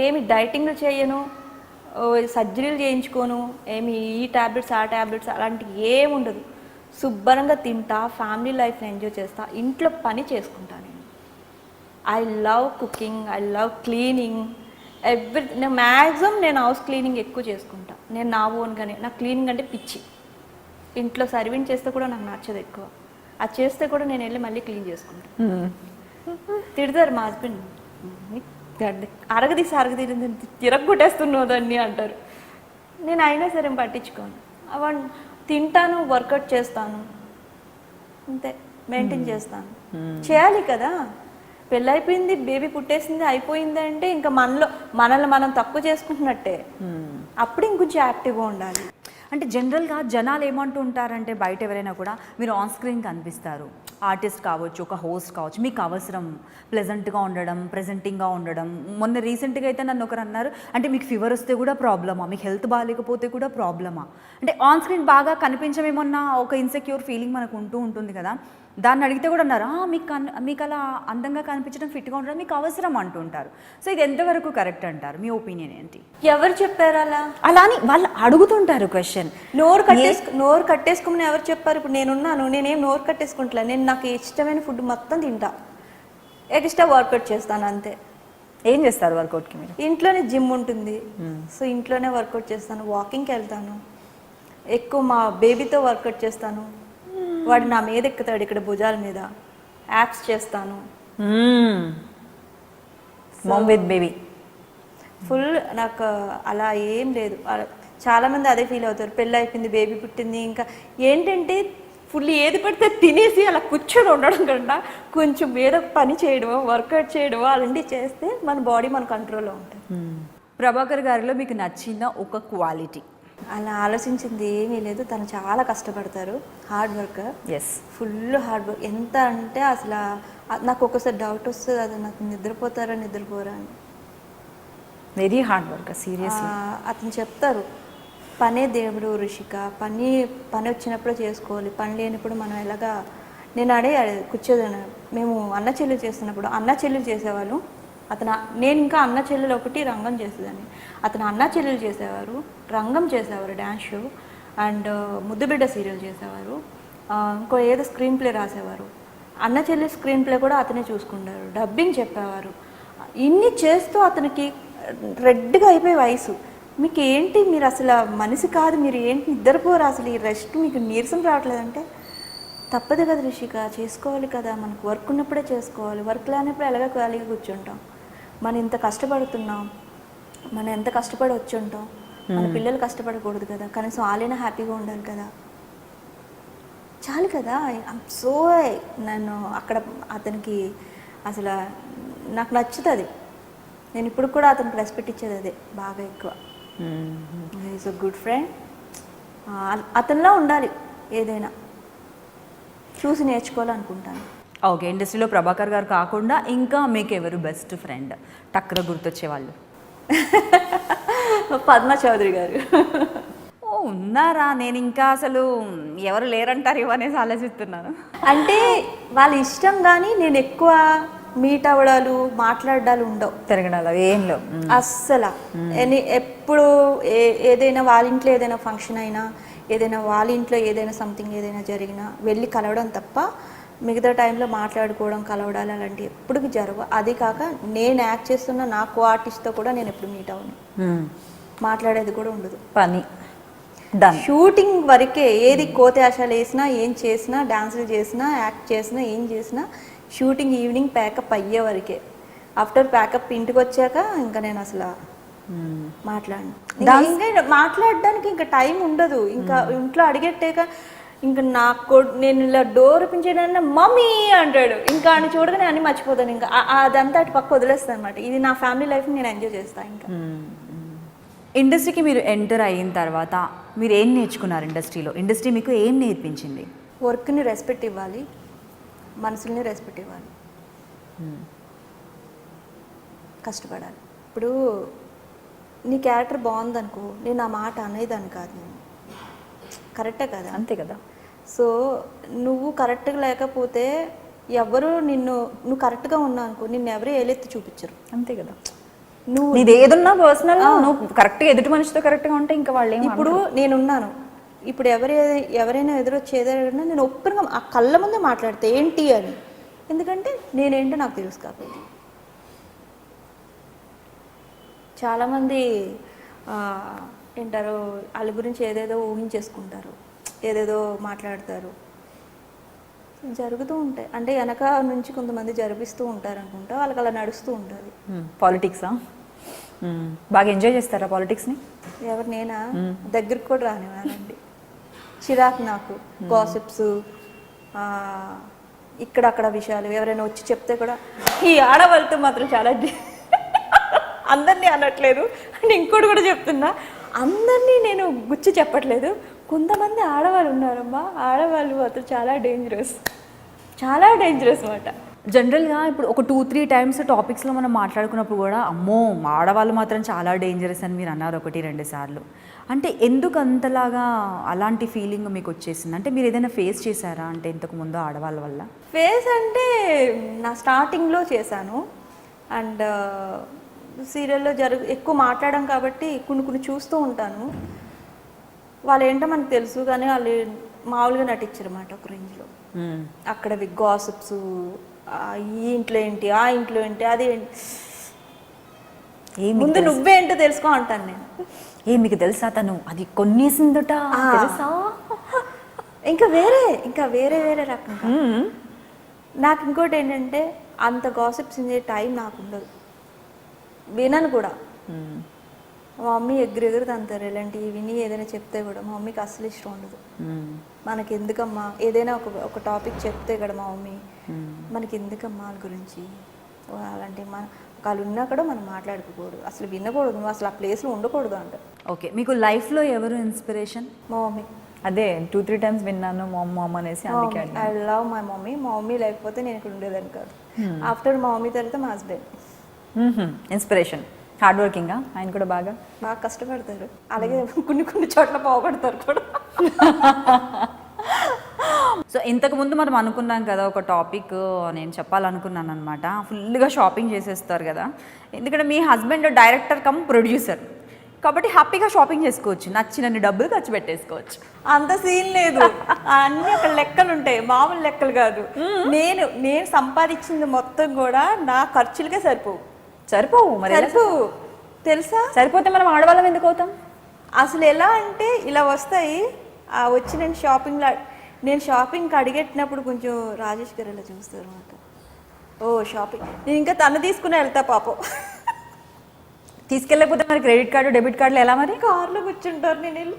ఏమి డైటింగ్లు చేయను, సర్జరీలు చేయించుకోను, ఏమి ఈ ట్యాబ్లెట్స్ ఆ ట్యాబ్లెట్స్ అలాంటివి ఏమి ఉండదు. శుభ్రంగా తింటా, ఫ్యామిలీ లైఫ్ని ఎంజాయ్ చేస్తా, ఇంట్లో పని చేసుకుంటా. నేను I love cooking, I love cleaning, నేను మ్యాక్సిమం నేను హౌస్ క్లీనింగ్ ఎక్కువ చేసుకుంటా. నేను నా ఓన్గానే, నాకు క్లీనింగ్ అంటే పిచ్చి. ఇంట్లో సర్వింగ్ చేస్తే కూడా నాకు నచ్చదు ఎక్కువ. అది చేస్తే కూడా నేను వెళ్ళి మళ్ళీ క్లీన్ చేసుకుంటాను. తిడతారు మా హస్బెండ్, అరగదీసి తిరగొట్టేస్తున్నావు దాన్ని అంటారు. నేను అయినా సరే పట్టించుకోను. అవన్నీ తింటాను, వర్కౌట్ చేస్తాను, అంతే, మెయింటైన్ చేస్తాను. చేయాలి కదా, పెళ్ళైపోయింది, బేబీ పుట్టేసింది, అయిపోయింది అంటే ఇంకా మనల్ని మనం తక్కువ చేసుకుంటున్నట్టే. అప్పుడు ఇంకొంచెం యాక్టివ్గా ఉండాలి. అంటే జనరల్గా జనాలు ఏమంటూ ఉంటారంటే బయట ఎవరైనా కూడా మీరు ఆన్ స్క్రీన్ కనిపిస్తారు, ఆర్టిస్ట్ కావచ్చు, ఒక హోస్ట్ కావచ్చు, మీకు అవసరం ప్లెజెంట్గా ఉండడం, ప్రెజెంటింగ్గా ఉండడం. మొన్న రీసెంట్గా అయితే నన్ను ఒకరు అన్నారు, అంటే మీకు ఫీవర్ వస్తే కూడా ప్రాబ్లమా, మీకు హెల్త్ బాగాలేకపోతే కూడా ప్రాబ్లమా, అంటే ఆన్ స్క్రీన్ బాగా కనిపించమేమన్నా ఒక ఇన్సెక్యూర్ ఫీలింగ్ మనకు ఉంటూ ఉంటుంది కదా. దాన్ని అడిగితే కూడా అన్నారు, మీకు అలా అందంగా కనిపించడం, ఫిట్గా ఉండడం మీకు అవసరం అంటుంటారు. సో ఇది ఎంతవరకు కరెక్ట్ అంటారు, మీ ఒపీనియన్ ఏంటి? ఎవరు చెప్పారు అలా? అలా అని వాళ్ళు అడుగుతుంటారు క్వశ్చన్. నోరు కట్టేసుకోమని ఎవరు చెప్పారు? ఇప్పుడు నేనున్నాను, నేనేం నోరు కట్టేసుకుంటా. నేను నాకు ఇష్టమైన ఫుడ్ మొత్తం తింటా, ఎక్స్ట్రా వర్కౌట్ చేస్తాను, అంతే. ఏం చేస్తారు వర్కౌట్కి మీరు? ఇంట్లోనే జిమ్ ఉంటుంది, సో ఇంట్లోనే వర్కౌట్ చేస్తాను, వాకింగ్కి వెళ్తాను, ఎక్కువ మా బేబీతో వర్కౌట్ చేస్తాను. వాడు నా మీద ఎక్కుతాడు, ఇక్కడ భుజాల మీద యాప్స్ చేస్తాను. Ma'am with baby full. నాకు అలా ఏం లేదు. చాలామంది అదే ఫీల్ అవుతారు, పెళ్ళి అయిపోయింది, బేబీ పుట్టింది, ఇంకా ఏంటంటే ఫుల్ ఏది పడితే తినేసి అలా కూర్చొని ఉండడం కన్నా కొంచెం ఏదో పని చేయడమో, వర్కౌట్ చేయడమో అలాంటివి చేస్తే మన బాడీ మన కంట్రోల్లో ఉంటుంది. ప్రభాకర్ గారిలో మీకు నచ్చిన ఒక క్వాలిటీ? అలా ఆలోచించింది ఏమీ లేదు. తను చాలా కష్టపడతారు, hard worker. Yes, full hard work. ఎంత అంటే అసలు నాకు ఒక్కోసారి డౌట్ వస్తుంది, అది నాకు నిద్రపోతారా నిద్రపోరా అని. Very hard worker, seriously. అతను చెప్తారు, పనే దేవుడు రిషిక, పని వచ్చినప్పుడు చేసుకోవాలి, పని లేనప్పుడు మనం ఎలాగా. నేను కూర్చోదాను. మేము అన్న చెల్లెలు చేస్తున్నప్పుడు అన్న చెల్లెలు చేసేవాళ్ళు. నేను ఇంకా అన్న చెల్లెలు ఒకటి రంగం చేసేదాన్ని. అతను అన్న చెల్లెలు చేసేవారు, రంగం చేసేవారు, డ్యాన్స్ షో, అండ్ ముద్దుబిడ్డ సీరియల్ చేసేవారు, ఇంకో ఏదో స్క్రీన్ ప్లే రాసేవారు. అన్న చెల్లి స్క్రీన్ ప్లే కూడా అతనే చూసుకుంటారు, డబ్బింగ్ చెప్పేవారు. ఇన్ని చేస్తూ అతనికి రెడ్గా అయిపోయి వయసు. మీకు ఏంటి, మీరు అసలు మనిషి కాదు, మీరు ఏంటి నిద్రపోరు, అసలు ఈ రెస్ట్ మీకు నీరసం రావట్లేదంటే తప్పదు కదా రిషిక, చేసుకోవాలి కదా, మనకు వర్క్ ఉన్నప్పుడే చేసుకోవాలి, వర్క్ లేనప్పుడు ఎలాగ ఖాళీగా కూర్చుంటాం. మనం ఇంత కష్టపడుతున్నాం, మనం ఎంత కష్టపడి వచ్చి ఉంటాం, మన పిల్లలు కష్టపడకూడదు కదా, కనీసం వాళ్ళైనా హ్యాపీగా ఉండాలి కదా, చాలు కదా. సో నేను అక్కడ అతనికి అసలు నాకు నచ్చుతుంది. నేను ఇప్పుడు కూడా అతనికి రెస్పెక్ట్ ఇచ్చేది అదే బాగా ఎక్కువ. Is a good friend. అతనిలా ఉండాలి, ఏదైనా చూసి నేర్చుకోవాలనుకుంటాను. ఓకే, ఇండస్ట్రీలో ప్రభాకర్ గారు కాకుండా ఇంకా మీకు ఎవరు బెస్ట్ ఫ్రెండ్, టక్కున గుర్తొచ్చే వాళ్ళు? పద్మా చౌదరి గారు. ఓ ఉన్నారా? నేను ఇంకా అసలు ఎవరు లేరంటారు ఇవనేసి ఆలోచిస్తున్నాను. అంటే వాళ్ళ ఇష్టం, కానీ నేను ఎక్కువ మీట్ అవ్వడాలు, మాట్లాడాలు ఉండవు, తిరగడాలు ఏం లేవు అస్సలు. ఎప్పుడు ఏదైనా వాళ్ళ ఇంట్లో ఏదైనా ఫంక్షన్ అయినా, ఏదైనా వాళ్ళ ఇంట్లో ఏదైనా సంథింగ్ ఏదైనా జరిగినా వెళ్ళి కలవడం తప్ప మిగతా టైంలో మాట్లాడుకోవడం, కలవడాలు అలాంటివి ఎప్పటికీ జరగవు. అది కాక నేను యాక్ట్ చేస్తున్న నా కో ఆర్టిస్ట్తో కూడా నేను ఎప్పుడు మీట్ అవ్వను, మాట్లాడేది కూడా ఉండదు. పని షూటింగ్ వరకే. ఏది కోతేషాలు వేసినా, ఏం చేసినా, డాన్సులు చేసినా, యాక్ట్ చేసినా, ఏం చేసినా షూటింగ్ ఈవినింగ్ ప్యాకప్ అయ్యే వరకే. ఆఫ్టర్ ప్యాకప్ ఇంటికి వచ్చాక ఇంకా నేను అసలు మాట్లాడడానికి ఇంకా టైం ఉండదు. ఇంకా ఇంట్లో అడిగెట్టాక ఇంకా నాకు నేను ఇలా డోర్ ఓపెన్ చేయడానికి మమ్మీ అంటాడు, ఇంకా అని చూడగానే అన్ని మర్చిపోతాను. ఇంకా అదంతా అటు పక్క వదిలేస్తాను అనమాట. ఇది నా ఫ్యామిలీ లైఫ్ని నేను ఎంజాయ్ చేస్తాను. ఇంకా ఇండస్ట్రీకి మీరు ఎంటర్ అయిన తర్వాత మీరు ఏం నేర్చుకున్నారు ఇండస్ట్రీలో? ఇండస్ట్రీ మీకు ఏం నేర్పించింది? వర్క్ని రెస్పెక్ట్ ఇవ్వాలి, మనుషుల్ని రెస్పెక్ట్ ఇవ్వాలి, కష్టపడాలి. ఇప్పుడు నీ క్యారెక్టర్ బాగుందనుకో, నేను ఆ మాట అనేదాన్ని కాదు, నేను కరెక్టే కదా, అంతే కదా. సో నువ్వు కరెక్ట్గా లేకపోతే ఎవరు నువ్వు కరెక్ట్గా ఉన్నావు అనుకో, నిన్ను ఎవరు ఏలెత్తి చూపించరు, అంతే కదా. నువ్వు నీది ఏదున్నా పర్సనల్, నువ్వు కరెక్ట్గా ఎదుటి మనిషితో కరెక్ట్గా ఉంటే ఇంకా వాళ్ళు ఏం. ఇప్పుడు నేనున్నాను, ఇప్పుడు ఎవరైనా ఎదురొచ్చి ఏదైనా నేను ఒప్పుగా ఆ కళ్ళ ముందే మాట్లాడితే ఏంటి అని, ఎందుకంటే నేనేంటో నాకు తెలుసు కాబట్టి. చాలామంది ఏంటారు వాళ్ళ గురించి ఏదేదో ఊహించేసుకుంటారు, ఏదేదో మాట్లాడతారు, జరుగుతూ ఉంటాయి. అంటే వెనక నుంచి కొంతమంది జరిపిస్తూ ఉంటారు అనుకుంటా, వాళ్ళకి అలా నడుస్తూ ఉంటుంది. పాలిటిక్సా? బాగా ఎంజాయ్ చేస్తారా పాలిటిక్స్ని? ఎవరు నేనా? దగ్గరికి కూడా రానివ్వనండి, చిరాకు నాకు. గాసిప్స్, ఇక్కడక్కడ విషయాలు ఎవరైనా వచ్చి చెప్తే కూడా ఈ ఆడవాళ్ళతో మాత్రం చాలా అందరినీ అనట్లేదు అని ఇంకోటి కూడా చెప్తున్నా, అందరినీ నేను గుచ్చి చెప్పట్లేదు, కొంతమంది ఆడవాళ్ళు ఉన్నారమ్మా, ఆడవాళ్ళు మాత్రం చాలా డేంజరస్ అన్నమాట. జనరల్గా ఇప్పుడు ఒక 2-3 టైమ్స్ టాపిక్స్లో మనం మాట్లాడుకున్నప్పుడు కూడా అమ్మో ఆడవాళ్ళు మాత్రం చాలా డేంజరస్ అని మీరు అన్నారు 1-2 సార్లు. అంటే ఎందుకు అంతలాగా అలాంటి ఫీలింగ్ మీకు వచ్చేసింది? అంటే మీరు ఏదైనా ఫేస్ చేశారా అంటే ఇంతకుముందు ఆడవాళ్ళ వల్ల? ఫేస్ అంటే నా స్టార్టింగ్లో చేశాను. అండ్ సీరియల్లో ఎక్కువ మాట్లాడడం కాబట్టి కొన్ని చూస్తూ ఉంటాను. వాళ్ళు ఏంటో మనకు తెలుసు, కానీ వాళ్ళు మామూలుగా నటించారు అన్నమాట ఒక రేంజ్లో. అక్కడ గాసిప్స్, ఈ ఇంట్లో ఏంటి, ఆ ఇంట్లో ఏంటి, అది ముందు నువ్వేంటో తెలుసుకో అంటాను నేను. మీకు తెలుసా తను అది కొన్నేసిందట తెలుసా? ఇంకా వేరే రకంగా. నాకు ఇంకోటి ఏంటంటే అంత గాసిప్స్ ఇచ్చే టైం నాకు ఉండదు, వినను కూడా. మా మమ్మీ ఎగురు తంతారు ఇలాంటివి విని. ఏదైనా చెప్తే కూడా మా మమ్మీకి అసలు ఇష్టం ఉండదు. మనకి ఎందుకమ్మా ఏదైనా ఒక టాపిక్ చెప్తే కూడా మా మమ్మీ మనకి ఎందుకమ్మా వాళ్ళ గురించి, అలాంటి వాళ్ళు ఉన్నా కూడా మనం మాట్లాడుకోకూడదు, అసలు వినకూడదు, నువ్వు అసలు ఆ ప్లేస్లో ఉండకూడదు అంటారు. ఓకే, మీకు లైఫ్లో ఎవరు ఇన్స్పిరేషన్? మా మమ్మీ. అదే 2-3 టైమ్స్ విన్నాను మామ్ అనేసి. I love my mummy. మా మమ్మీ లేకపోతే నేను ఇక్కడ ఉండేదాన్ని కాదు. ఆఫ్టర్ మా మమ్మీ తర్వాత మా హస్బెండ్ ఇన్స్పిరేషన్. హార్డ్ వర్కింగా ఆయన కూడా బాగా కష్టపడతారు, అలాగే కొన్ని చోట్ల పోగొడతారు కూడా. సో ఇంతకుముందు మనం అనుకున్నాం కదా ఒక టాపిక్ నేను చెప్పాలనుకున్నాను అనమాట. ఫుల్గా షాపింగ్ చేసేస్తారు కదా, ఎందుకంటే మీ హస్బెండ్ డైరెక్టర్ కమ్ ప్రొడ్యూసర్ కాబట్టి హ్యాపీగా షాపింగ్ చేసుకోవచ్చు, నచ్చినన్ని డబ్బులు ఖర్చు పెట్టేసుకోవచ్చు. అంత సీన్ లేదు, అన్నీ అక్కడ లెక్కలు ఉంటాయి, మామూలు లెక్కలు కాదు. నేను సంపాదించింది మొత్తం కూడా నా ఖర్చులకే సరిపోవు మరి తెలుసా. సరిపోతే మనం ఆడవాళ్ళం ఎందుకు అవుతాం? అసలు ఎలా అంటే ఇలా వస్తాయి. వచ్చి నేను షాపింగ్కి అడిగెట్టినప్పుడు కొంచెం రాజేష్ గారు ఇలా చూస్తారు అన్నమాట. ఓ షాపింగ్, నేను ఇంకా తను తీసుకుని వెళ్తా పాపం. తీసుకెళ్ళకపోతే మరి క్రెడిట్ కార్డు డెబిట్ కార్డులు ఎలా? మరి కార్లో కూర్చుంటారు, నేను వెళ్ళి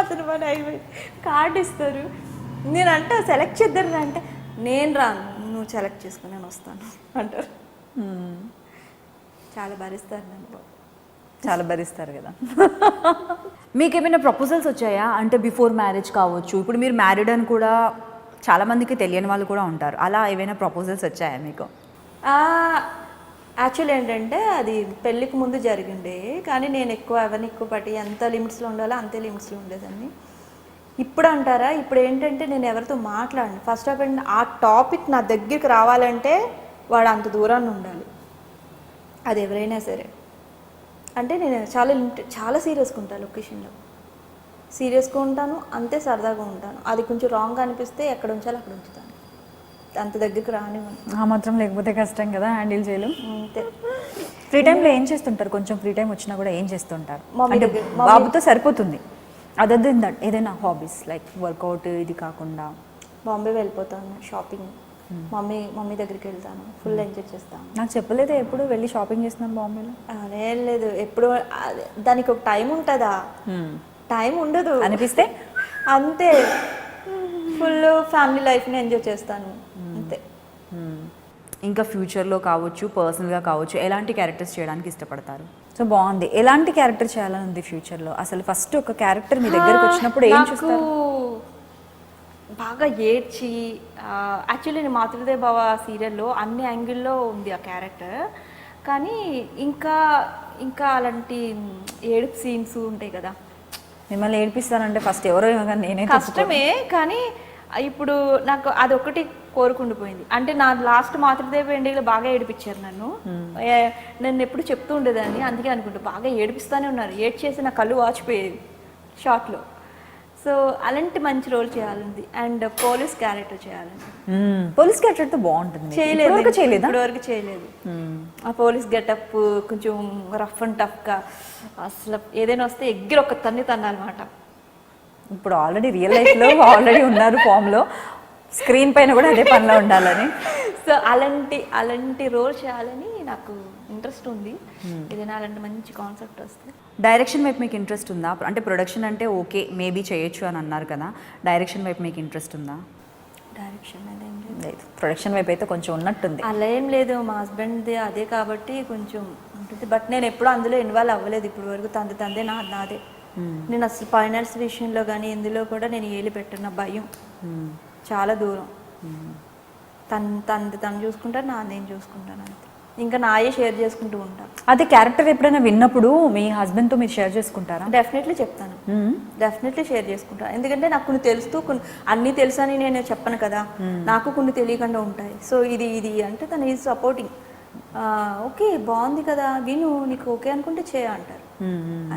అతను మన కార్డు ఇస్తారు. నేనంటే సెలెక్ట్ చేద్దరు అంటే నేను రాను, నువ్వు సెలెక్ట్ చేసుకుని నేను వస్తాను అంటారు. చాలా భరిస్తారు నన్ను, చాలా భరిస్తారు కదా. మీకు ఏమైనా ప్రపోజల్స్ వచ్చాయా? అంటే బిఫోర్ మ్యారేజ్ కావచ్చు, ఇప్పుడు మీరు మ్యారీడ్ అని కూడా చాలామందికి తెలియని వాళ్ళు కూడా ఉంటారు, అలా ఏమైనా ప్రపోజల్స్ వచ్చాయా మీకు? యాక్చువల్లీ ఏంటంటే అది పెళ్ళికి ముందు జరిగిండే, కానీ నేను ఎవరిని ఎక్కువ పట్టి ఎంత లిమిట్స్లో ఉండాలో అంతే లిమిట్స్లో ఉండేదాన్ని. ఇప్పుడు అంటారా, ఇప్పుడు ఏంటంటే నేను ఎవరితో మాట్లాడను. ఫస్ట్ ఆఫ్ ఆల్ ఆ టాపిక్ నా దగ్గరికి రావాలంటే వాడు అంత దూరాన్ని ఉండాలి, అది ఎవరైనా సరే. అంటే నేను చాలా సీరియస్గా ఉంటాను, లొకేషన్లో సీరియస్గా ఉంటాను, అంతే సరదాగా ఉంటాను. అది కొంచెం రాంగ్ అనిపిస్తే ఎక్కడ ఉంచాలో అక్కడ ఉంచుతాను, అంత దగ్గరికి రానివ్వను. ఆ మాత్రం లేకపోతే కష్టం కదా హ్యాండిల్ చేయలేం. అంతే. ఫ్రీ టైంలో ఏం చేస్తుంటారు? కొంచెం ఫ్రీ టైం వచ్చినా కూడా ఏం చేస్తుంటారు? బాబుతో సరిపోతుంది, అదర్ దెన్ దట్ ఏదైనా హాబీస్ లైక్ వర్కౌట్ ఇది కాకుండా? బాంబే వెళ్ళిపోతాను షాపింగ్, మమ్మీ దగ్గరికి వెళ్తాను, ఫుల్ ఎంజాయ్ చేస్తాను. నాకు చెప్పలేదే ఎప్పుడు వెళ్ళి షాపింగ్ చేస్తున్నాను బాంబేలో? అదే లేదు, ఎప్పుడు దానికి ఒక టైం ఉంటుందా? టైం ఉండదు అనిపిస్తే అంతే, ఫుల్ ఫ్యామిలీ లైఫ్ని ఎంజాయ్ చేస్తాను అంతే. ఇంకా ఫ్యూచర్లో కావచ్చు, పర్సనల్గా కావచ్చు, ఎలాంటి క్యారెక్టర్స్ చేయడానికి ఇష్టపడతారు? సో బాగుంది, ఎలాంటి క్యారెక్టర్ చేయాలని ఉంది ఫ్యూచర్లో? అసలు ఫస్ట్ ఒక క్యారెక్టర్ మీ దగ్గరకు వచ్చినప్పుడు ఏం చూస్తారు? బాగా ఏడ్చి, యాక్చువల్లీ నేను మాతృదేవ భవ సీరియల్లో అన్ని యాంగిల్లో ఉంది ఆ క్యారెక్టర్, కానీ ఇంకా అలాంటి ఏడుపు సీన్స్ ఉంటాయి కదా. మిమ్మల్ని ఏడిపిస్తానంటే ఫస్ట్ ఎవరో కానీ నేనే కష్టమే, కానీ ఇప్పుడు నాకు అదొకటి కోరుకుండిపోయింది. అంటే నా లాస్ట్ మాతృదేవ ఎండిలో బాగా ఏడిపించారు నన్ను ఎప్పుడు చెప్తూ ఉండేదాన్ని, అందుకే అనుకుంటా బాగా ఏడిపిస్తూనే ఉన్నారు. ఏడ్చేసి నా కళ్ళు వాచిపోయేది షార్ట్లో. సో అలాంటి మంచి రోల్ చేయాలంది అండ్ పోలీస్ క్యారెక్టర్ చేయాలండి. పోలీస్ క్యారెక్టర్ బాగుంటుంది. చేయలేదు, ఇప్పటివరకు చేయలేదా? ఇప్పటివరకు చేయలేదు. ఆ పోలీస్ గెటప్ కొంచెం రఫ్ అండ్ టఫ్గా అసలు ఏదైనా వస్తే ఎగ్గిరి ఒక తన్నాలన్నమాట. ఇప్పుడు ఆల్రెడీ రియల్ లైఫ్లో ఆల్రెడీ ఉన్నారు ఫామ్లో, స్క్రీన్ పైన కూడా అదే పనిలో ఉండాలని. సో అలాంటి రోల్ చేయాలని నాకు ఇంట్రెస్ట్ ఉంది. ఏదైనా అలాంటి మంచి కాన్సెప్ట్ వస్తే. డైరెక్షన్ వైపు మీకు ఇంట్రెస్ట్ ఉందా? అంటే ప్రొడక్షన్ అంటే ఓకే మేబీ చేయొచ్చు అని అన్నారు కదా, డైరెక్షన్ వైపు మీకు ఇంట్రెస్ట్ ఉందా? డైరెక్షన్ అదేం లేదు. లేదు, ప్రొడక్షన్ వైపు అయితే కొంచెం ఉన్నట్టుంది. అలా ఏం లేదు, మా హస్బెండ్ది అదే కాబట్టి కొంచెం ఉంటుంది. బట్ నేను ఎప్పుడూ అందులో ఇన్వాల్వ్ అవ్వలేదు ఇప్పటి వరకు. తందే నాదే. నేను అసలు ఫైనాన్స్ విషయంలో కానీ ఇందులో కూడా నేను ఏలి పెట్టిన భయం చాలా దూరం. తను చూసుకుంటాను, నేను చూసుకుంటాను అంతే. ఇంకా నాయే షేర్ చేసుకుంటూ ఉంటాను. అది క్యారెక్టర్ ఎప్పుడైనా విన్నప్పుడు మీ హస్బెండ్తో మీరు షేర్ చేసుకుంటారా? డెఫినెట్లీ చెప్తాను, డెఫినెట్లీ షేర్ చేసుకుంటాను. ఎందుకంటే నాకు కొన్ని తెలుస్తూ అన్నీ తెలుసని నేను చెప్పను కదా, నాకు కొన్ని తెలియకుండా ఉంటాయి. సో ఇది అంటే తను ఈజ్ సపోర్టింగ్. ఓకే బాగుంది కదా విను, నీకు ఓకే అనుకుంటే చేయ అంటారు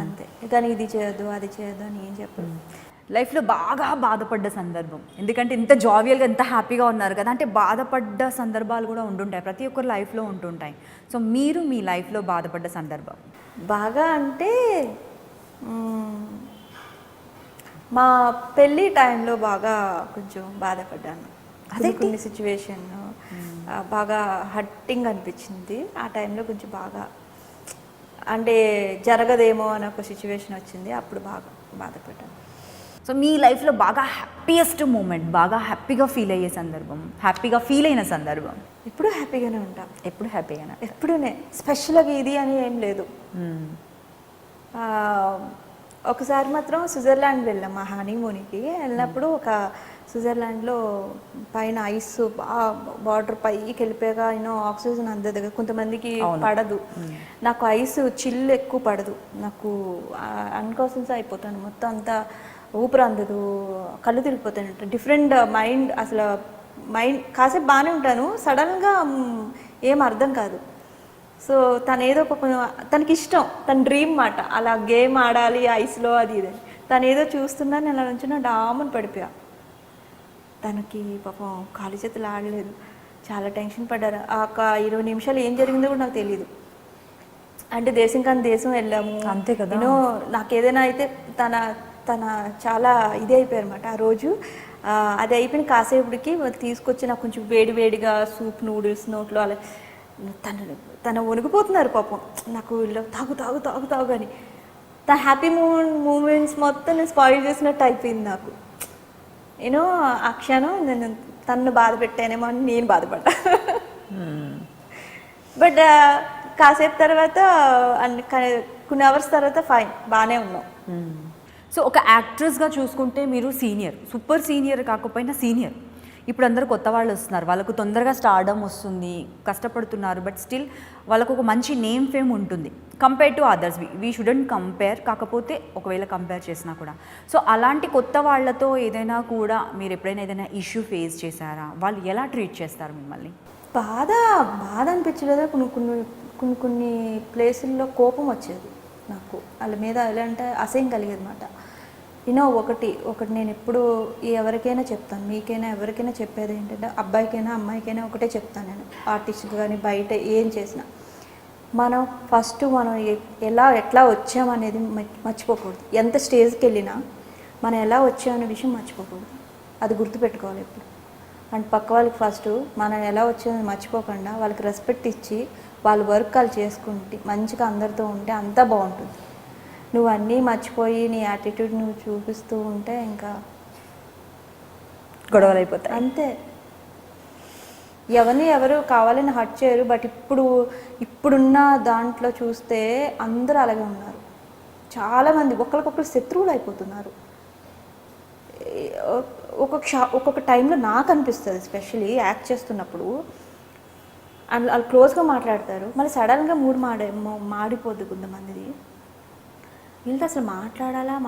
అంతే. కానీ ఇది చేయొద్దు అది చేయొద్దు అని ఏం చెప్పరు. లైఫ్లో బాగా బాధపడ్డ సందర్భం, ఎందుకంటే ఇంత జావియల్గా ఎంత హ్యాపీగా ఉన్నారు కదా, అంటే బాధపడ్డ సందర్భాలు కూడా ఉంటుంటాయి, ప్రతి ఒక్కరి లైఫ్లో ఉంటుంటాయి. సో మీరు మీ లైఫ్లో బాధపడ్డ సందర్భం బాగా అంటే మా పెళ్ళి టైంలో బాగా కొంచెం బాధపడ్డాను. అదే కొన్ని సిచ్యువేషన్ బాగా హర్టింగ్ అనిపించింది. ఆ టైంలో కొంచెం బాగా అంటే జరగదేమో అని ఒక సిచ్యువేషన్ వచ్చింది, అప్పుడు బాగా బాధపడ్డాను. సో మీ లైఫ్లో బాగా హ్యాపీయెస్ట్ మూమెంట్, బాగా హ్యాపీగా ఫీల్ అయ్యే సందర్భం, హ్యాపీగా ఫీల్ అయిన సందర్భం? ఎప్పుడు హ్యాపీగానే ఉంటాం, ఎప్పుడు హ్యాపీగానే, ఎప్పుడూనే స్పెషల్గా ఇది అని ఏం లేదు. ఒకసారి మాత్రం స్విట్జర్లాండ్ వెళ్ళాం మా హనీమూన్కి. వెళ్ళినప్పుడు ఒక స్విట్జర్లాండ్లో పైన ఐస్ బార్డర్ పైకి వెళ్ళిపోయాక ఆక్సిజన్ అందదు కదా, కొంతమందికి పడదు. నాకు ఐస్ చిల్లు ఎక్కువ పడదు, నాకు అన్కాన్షియస్ అయిపోతాను, మొత్తం అంతా ఊపిరి అందదు, కళ్ళు తిరిగిపోతాను, డిఫరెంట్ మైండ్. అసలు మైండ్ కాసేపు బాగానే ఉంటాను, సడన్గా ఏం అర్థం కాదు. సో తను ఏదో తనకి ఇష్టం, తన డ్రీమ్ మాట అలా గేమ్ ఆడాలి ఐస్లో అది ఇది. తను ఏదో చూస్తున్నా నేను అలా నుంచి డామని పడిపోయా. తనకి పాపం కాలు చేతులు ఆడలేదు, చాలా టెన్షన్ పడ్డారు. ఒక 20 నిమిషాలు ఏం జరిగిందో కూడా నాకు తెలియదు. అంటే దేశం కానీ దేశం వెళ్ళాము అంతే కదా. నాకు ఏదైనా అయితే తన చాలా ఇదే అయిపోయారు అనమాట ఆ రోజు. అది అయిపోయిన కాసేపటికి తీసుకొచ్చి నాకు కొంచెం వేడిగా సూప్ నూడిల్స్ నోట్లో అలా తన వణికిపోతున్నారు పాపం. నాకు తాగు అని తన హ్యాపీ మూమెంట్స్ మొత్తం నేను స్పాయిల్ చేసినట్టు అయిపోయింది నాకు. ఆ క్షణం నేను తన్ను బాధ పెట్టానేమో అని నేను బాధపడ్డా. బట్ కాసేపు తర్వాత కొన్ని అవర్స్ తర్వాత ఫైన్ బాగానే ఉన్నాం. సో ఒక యాక్ట్రెస్గా చూసుకుంటే మీరు సీనియర్, సూపర్ సీనియర్ కాకపోయినా సీనియర్. ఇప్పుడు అందరూ కొత్త వాళ్ళు వస్తున్నారు, వాళ్ళకు తొందరగా స్టార్డమ్ వస్తుంది, కష్టపడుతున్నారు, బట్ స్టిల్ వాళ్ళకు ఒక మంచి నేమ్ ఫేమ్ ఉంటుంది compare to others. We shouldn't compare, కాకపోతే ఒకవేళ కంపేర్ చేసినా కూడా. సో అలాంటి కొత్త వాళ్ళతో ఏదైనా కూడా మీరు ఎప్పుడైనా ఏదైనా ఇష్యూ ఫేస్ చేశారా? వాళ్ళు ఎలా ట్రీట్ చేస్తారు మిమ్మల్ని? బాధ అనిపించలేదా? కొన్ని ప్లేసుల్లో కోపం వచ్చేది నాకు వాళ్ళ మీద. ఎలా అంటే అసహ్యం కలిగేది అనమాట. ఒకటి నేను ఎప్పుడు ఎవరికైనా చెప్తాను, మీకైనా ఎవరికైనా చెప్పేది ఏంటంటే, అబ్బాయికైనా అమ్మాయికైనా ఒకటే చెప్తాను నేను, ఆర్టిస్ట్కి కానీ బయట ఏం చేసినా మనం ఎట్లా వచ్చామనేది మర్చిపోకూడదు. ఎంత స్టేజ్కి వెళ్ళినా మనం ఎలా వచ్చామనే విషయం మర్చిపోకూడదు, అది గుర్తుపెట్టుకోవాలి ఎప్పుడు. అండ్ పక్క వాళ్ళకి ఫస్ట్ మనం ఎలా వచ్చామని మర్చిపోకుండా వాళ్ళకి రెస్పెక్ట్ ఇచ్చి వాళ్ళ వర్క్ వాళ్ళు చేసుకుంటే మంచిగా అందరితో ఉంటే అంతా బాగుంటుంది. నువ్వు అన్నీ మర్చిపోయి నీ యాటిట్యూడ్ నువ్వు చూపిస్తూ ఉంటే ఇంకా గొడవలు అయిపోతాయి అంతే. ఎవరు కావాలని హర్ట్ చేయరు. బట్ ఇప్పుడున్న దాంట్లో చూస్తే అందరూ అలాగే ఉన్నారు. చాలామంది ఒకరికొకరు శత్రువులు అయిపోతున్నారు. ఒక్కొక్క టైంలో నాకు అనిపిస్తుంది, ఎస్పెషలీ యాక్ట్ చేస్తున్నప్పుడు వాళ్ళు క్లోజ్గా మాట్లాడతారు, మళ్ళీ సడన్గా మాడిపోద్ది కొంతమందిది. వీళ్ళతో అసలు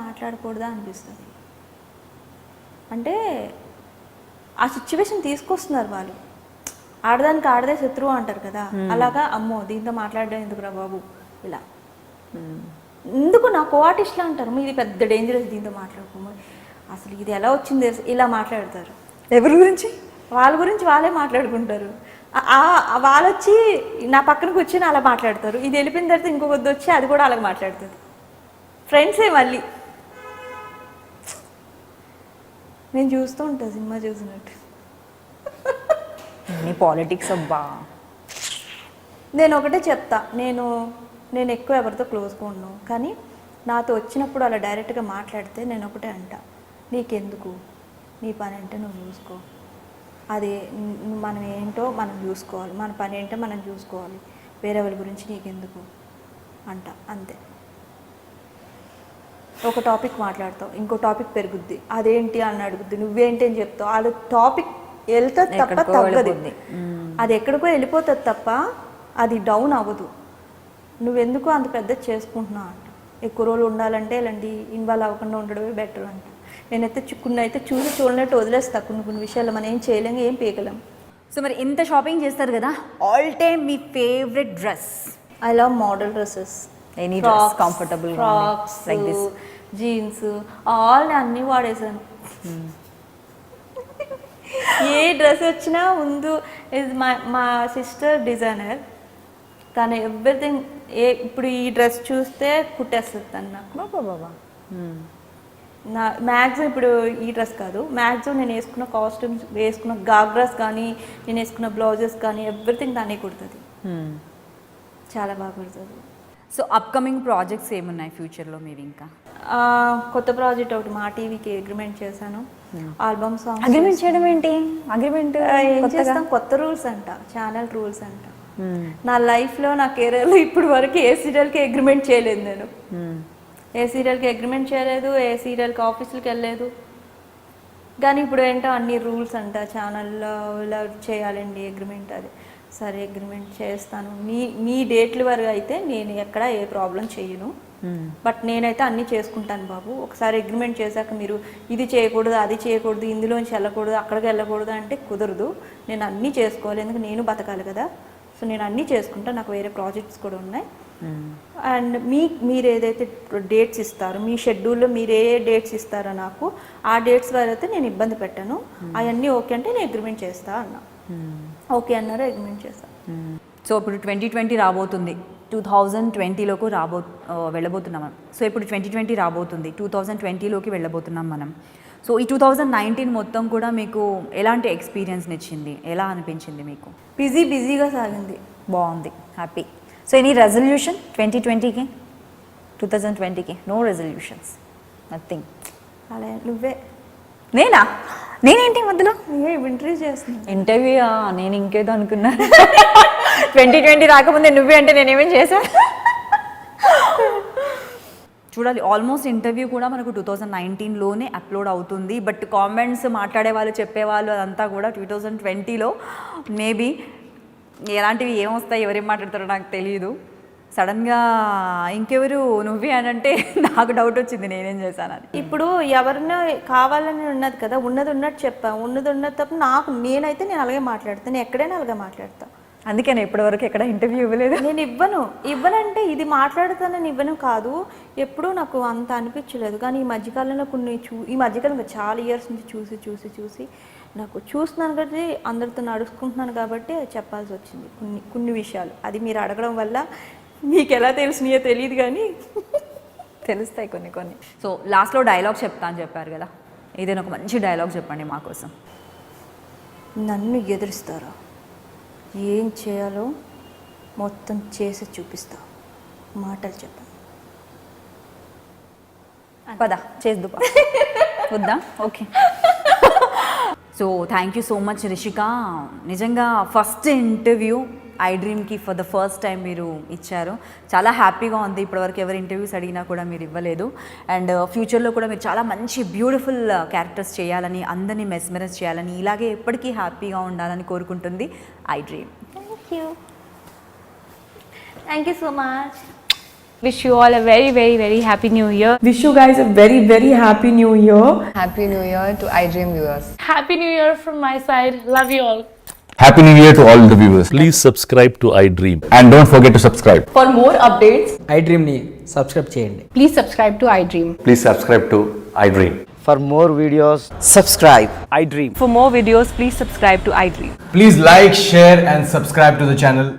మాట్లాడకూడదా అనిపిస్తుంది. అంటే ఆ సిచ్యువేషన్ తీసుకొస్తున్నారు వాళ్ళు. ఆడదానికి ఆడదే శత్రువు అంటారు కదా, అలాగా అమ్మో దీంతో మాట్లాడడం ఎందుకురా బాబు ఇలా ఎందుకు. నా కో ఆర్టిస్ట్లా అంటారు, ఇది పెద్ద డేంజరస్ దీంతో మాట్లాడుకోమని. అసలు ఇది ఎలా వచ్చింది తెలుసు ఇలా మాట్లాడతారు. ఎవరి గురించి? వాళ్ళ గురించి వాళ్ళే మాట్లాడుకుంటారు. వాళ్ళు వచ్చి నా పక్కన కూర్చొని అలా మాట్లాడతారు. ఇది వెళ్ళిపోయిన తర్వాత ఇంకొక వద్దు వచ్చి అది కూడా అలాగ మాట్లాడుతుంది. ఫ్రెండ్సే మళ్ళీ. నేను చూస్తూ ఉంటాను సినిమా చూసినట్టు. నీ పాలిటిక్స్ అబ్బా. నేను ఒకటే చెప్తా, నేను ఎక్కువ ఎవరితో క్లోజ్గా ఉన్నాను, కానీ నాతో వచ్చినప్పుడు అలా డైరెక్ట్గా మాట్లాడితే నేను ఒకటే అంటా, నీకెందుకు, నీ పని అంటే నువ్వు చూసుకో, అది మనం ఏంటో మనం చూసుకోవాలి, మన పని ఏంటో మనం చూసుకోవాలి, వేరే వాళ్ళ గురించి నీకెందుకు అంట. అంతే. ఒక టాపిక్ మాట్లాడతావు, ఇంకో టాపిక్ పెరుగుద్ది, అదేంటి అని అడుగుద్ది, నువ్వేంటి అని చెప్తావు, అది టాపిక్ వెళ్తుంది తప్ప తగ్గదు, అది ఎక్కడికో వెళ్ళిపోతుంది తప్ప అది డౌన్ అవ్వదు. నువ్వెందుకు అంత పెద్ద చేసుకుంటున్నావు అంట. ఎక్కువ రోజులు ఉండాలంటే ఇలాంటి ఇన్వాల్వ్ అవ్వకుండా ఉండడమే బెటర్ అంట. నేనైతే అయితే చూడనట్టు వదిలేస్తా. కొన్ని విషయాలు మనం ఏం చేయలేము, ఏం పీకలేం. సో మరి ఇంత షాపింగ్ చేస్తారు కదా, all time me favourite dress? I love model dresses. Any dress comfortable frocks, like this, jeans, all అన్నీ వాడేసాను. ఏ డ్రెస్ వచ్చినా ముందు మా సిస్టర్ డిజైనర్, తను ఎవ్రీథింగ్. ఇప్పుడు ఈ డ్రెస్ చూస్తే కుట్టేస్తుంది తను నాకు. బాబా. నా మ్యాక్సిమం ఇప్పుడు ఈ డ్రెస్ కాదు, మ్యాక్సిమం నేను వేసుకున్న కాస్ట్యూమ్స్, వేసుకున్న గాగ్రాస్ కానీ, నేను వేసుకున్న బ్లౌజెస్ కానీ ఎవ్రీథింగ్ దాన్ని కుడుతుంది. చాలా బాగా కుడుతుంది. సో అప్కమింగ్ ప్రాజెక్ట్స్ ఏమున్నాయి ఫ్యూచర్లో మీరు? ఇంకా కొత్త ప్రాజెక్ట్ ఒకటి మా టీవీకి అగ్రిమెంట్ చేశాను. Album song. అగ్రిమెంట్ చేయడం ఏంటి? అగ్రిమెంట్ ఏం చేస్తాం, కొత్త రూల్స్ అంట, ఛానల్ రూల్స్ అంట. నా లైఫ్లో, నా కెరీర్లో ఇప్పుడు వరకు ఏ సీరియల్కి అగ్రిమెంట్ చేయలేదు నేను. ఏ సీరియల్కి అగ్రిమెంట్ చేయలేదు, ఏ సీరియల్కి ఆఫీసులకి వెళ్ళలేదు. కానీ ఇప్పుడు ఏంటో అన్ని రూల్స్ అంట, ఛానల్లో ఇలా చేయాలండి అగ్రిమెంట్. అది సరే అగ్రిమెంట్ చేస్తాను, మీ డేట్ల వరకు అయితే నేను ఎక్కడ ఏ ప్రాబ్లం చేయను, బట్ నేనైతే అన్నీ చేసుకుంటాను బాబు. ఒకసారి అగ్రిమెంట్ చేశాక మీరు ఇది చేయకూడదు, అది చేయకూడదు, ఇందులోంచి వెళ్ళకూడదు, అక్కడికి వెళ్ళకూడదు అంటే కుదరదు. నేను అన్నీ చేసుకోవాలి, ఎందుకు నేను బతకాలి కదా. సో నేను అన్నీ చేసుకుంటా. నాకు వేరే ప్రాజెక్ట్స్ కూడా ఉన్నాయి. అండ్ మీరు ఏదైతే డేట్స్ ఇస్తారో, మీ షెడ్యూల్లో మీరు ఏ డేట్స్ ఇస్తారో నాకు, ఆ డేట్స్ వరకు అయితే నేను ఇబ్బంది పెట్టాను. అవన్నీ ఓకే అంటే నేను అగ్రిమెంట్ చేస్తా అన్నా. ఓకే అన్నారు, అగ్రిమెంట్ చేస్తా. సో ఇప్పుడు 2020 రాబోతుంది, 2020లోకి వెళ్ళబోతున్నాం మనం. సో ఇప్పుడు 2020 రాబోతుంది, 2020లోకి వెళ్ళబోతున్నాం మనం. సో ఈ 2019 మొత్తం కూడా మీకు ఎలాంటి ఎక్స్పీరియన్స్ని ఇచ్చింది? ఎలా అనిపించింది మీకు? బిజీగా సాగింది. బాగుంది, హ్యాపీ. సో ఎనీ రెజల్యూషన్ 2020కి, 2020కి? No resolutions, nothing. అలా నువ్వే. నేనేంటి మధ్యలో ఇంటర్వ్యూ చేస్తున్నా? ఇంటర్వ్యూ నేను ఇంకేదో అనుకున్నా. 2020 రాకముందే నువ్వే అంటే నేనేమేం చేశా? చూడాలి. ఆల్మోస్ట్ ఇంటర్వ్యూ కూడా మనకు 2019లోనే అప్లోడ్ అవుతుంది. బట్ కామెంట్స్ మాట్లాడే వాళ్ళు, చెప్పేవాళ్ళు అదంతా కూడా 2020లో మేబీ. ఎలాంటివి ఏమొస్తాయి, ఎవరేం మాట్లాడతారో నాకు తెలియదు. సడన్గా ఇంకెవరు నువ్వే అని అంటే నాకు డౌట్ వచ్చింది నేనేం చేశానని. ఇప్పుడు ఎవరినో కావాలని ఉన్నది కదా, ఉన్నది ఉన్నట్టు చెప్పాను, ఉన్నది ఉన్నది తప్ప నేనైతే నేను అలాగే మాట్లాడతాను, నేను ఎక్కడైనా అలాగే మాట్లాడతాను. అందుకే నేను ఇప్పటివరకు ఎక్కడ ఇంటర్వ్యూ ఇవ్వలేదు. నేను ఇవ్వనంటే ఇది మాట్లాడతానని ఇవ్వను కాదు, ఎప్పుడూ నాకు అంత అనిపించలేదు. కానీ ఈ మధ్యకాలంలో ఈ మధ్యకాలంలో చాలా ఇయర్స్ నుంచి చూసి నాకు చూస్తున్నాను కాబట్టి, అందరితో నడుచుకుంటున్నాను కాబట్టి చెప్పాల్సి వచ్చింది కొన్ని విషయాలు. అది మీరు అడగడం వల్ల మీకు ఎలా తెలిసినాయో తెలియదు కానీ తెలుస్తాయి కొన్ని. సో లాస్ట్లో డైలాగ్ చెప్తా అని చెప్పారు కదా, ఏదైనా ఒక మంచి డైలాగ్ చెప్పండి మా కోసం. నన్ను ఎదురిస్తారా, ఏం చేయాలో మొత్తం చేసి చూపిస్తా, మాటలు చెప్పండి. పదా చేద్దు వద్దా? Okay. So thank you so much Rishika. నిజంగా ఫస్ట్ ఇంటర్వ్యూ ఐ డ్రీమ్కి ఫర్ ద ఫస్ట్ టైం మీరు ఇచ్చారు. చాలా హ్యాపీగా ఉంది. ఇప్పటివరకు ఎవరు ఇంటర్వ్యూస్ అడిగినా కూడా మీరు ఇవ్వలేదు. అండ్ ఫ్యూచర్లో కూడా మీరు చాలా మంచి బ్యూటిఫుల్ క్యారెక్టర్స్ చేయాలని, అందరినీ మెస్మరైజ్ చేయాలని, ఇలాగే ఎప్పటికీ హ్యాపీగా ఉండాలని కోరుకుంటుంది I dream. Thank you so much. Wish you all a very, very, very happy new year. Wish you guys a very, very happy new year. Happy New Year to iDream viewers. Happy New Year from my side. Love you all. Happy New Year to all the viewers. Please subscribe to iDream. And don't forget to subscribe. For more updates, iDream ni subscribe చేయండి. Please subscribe to iDream. Please subscribe to iDream. For more videos, subscribe iDream. For more videos, please subscribe to iDream. Please like, share, and subscribe to the channel.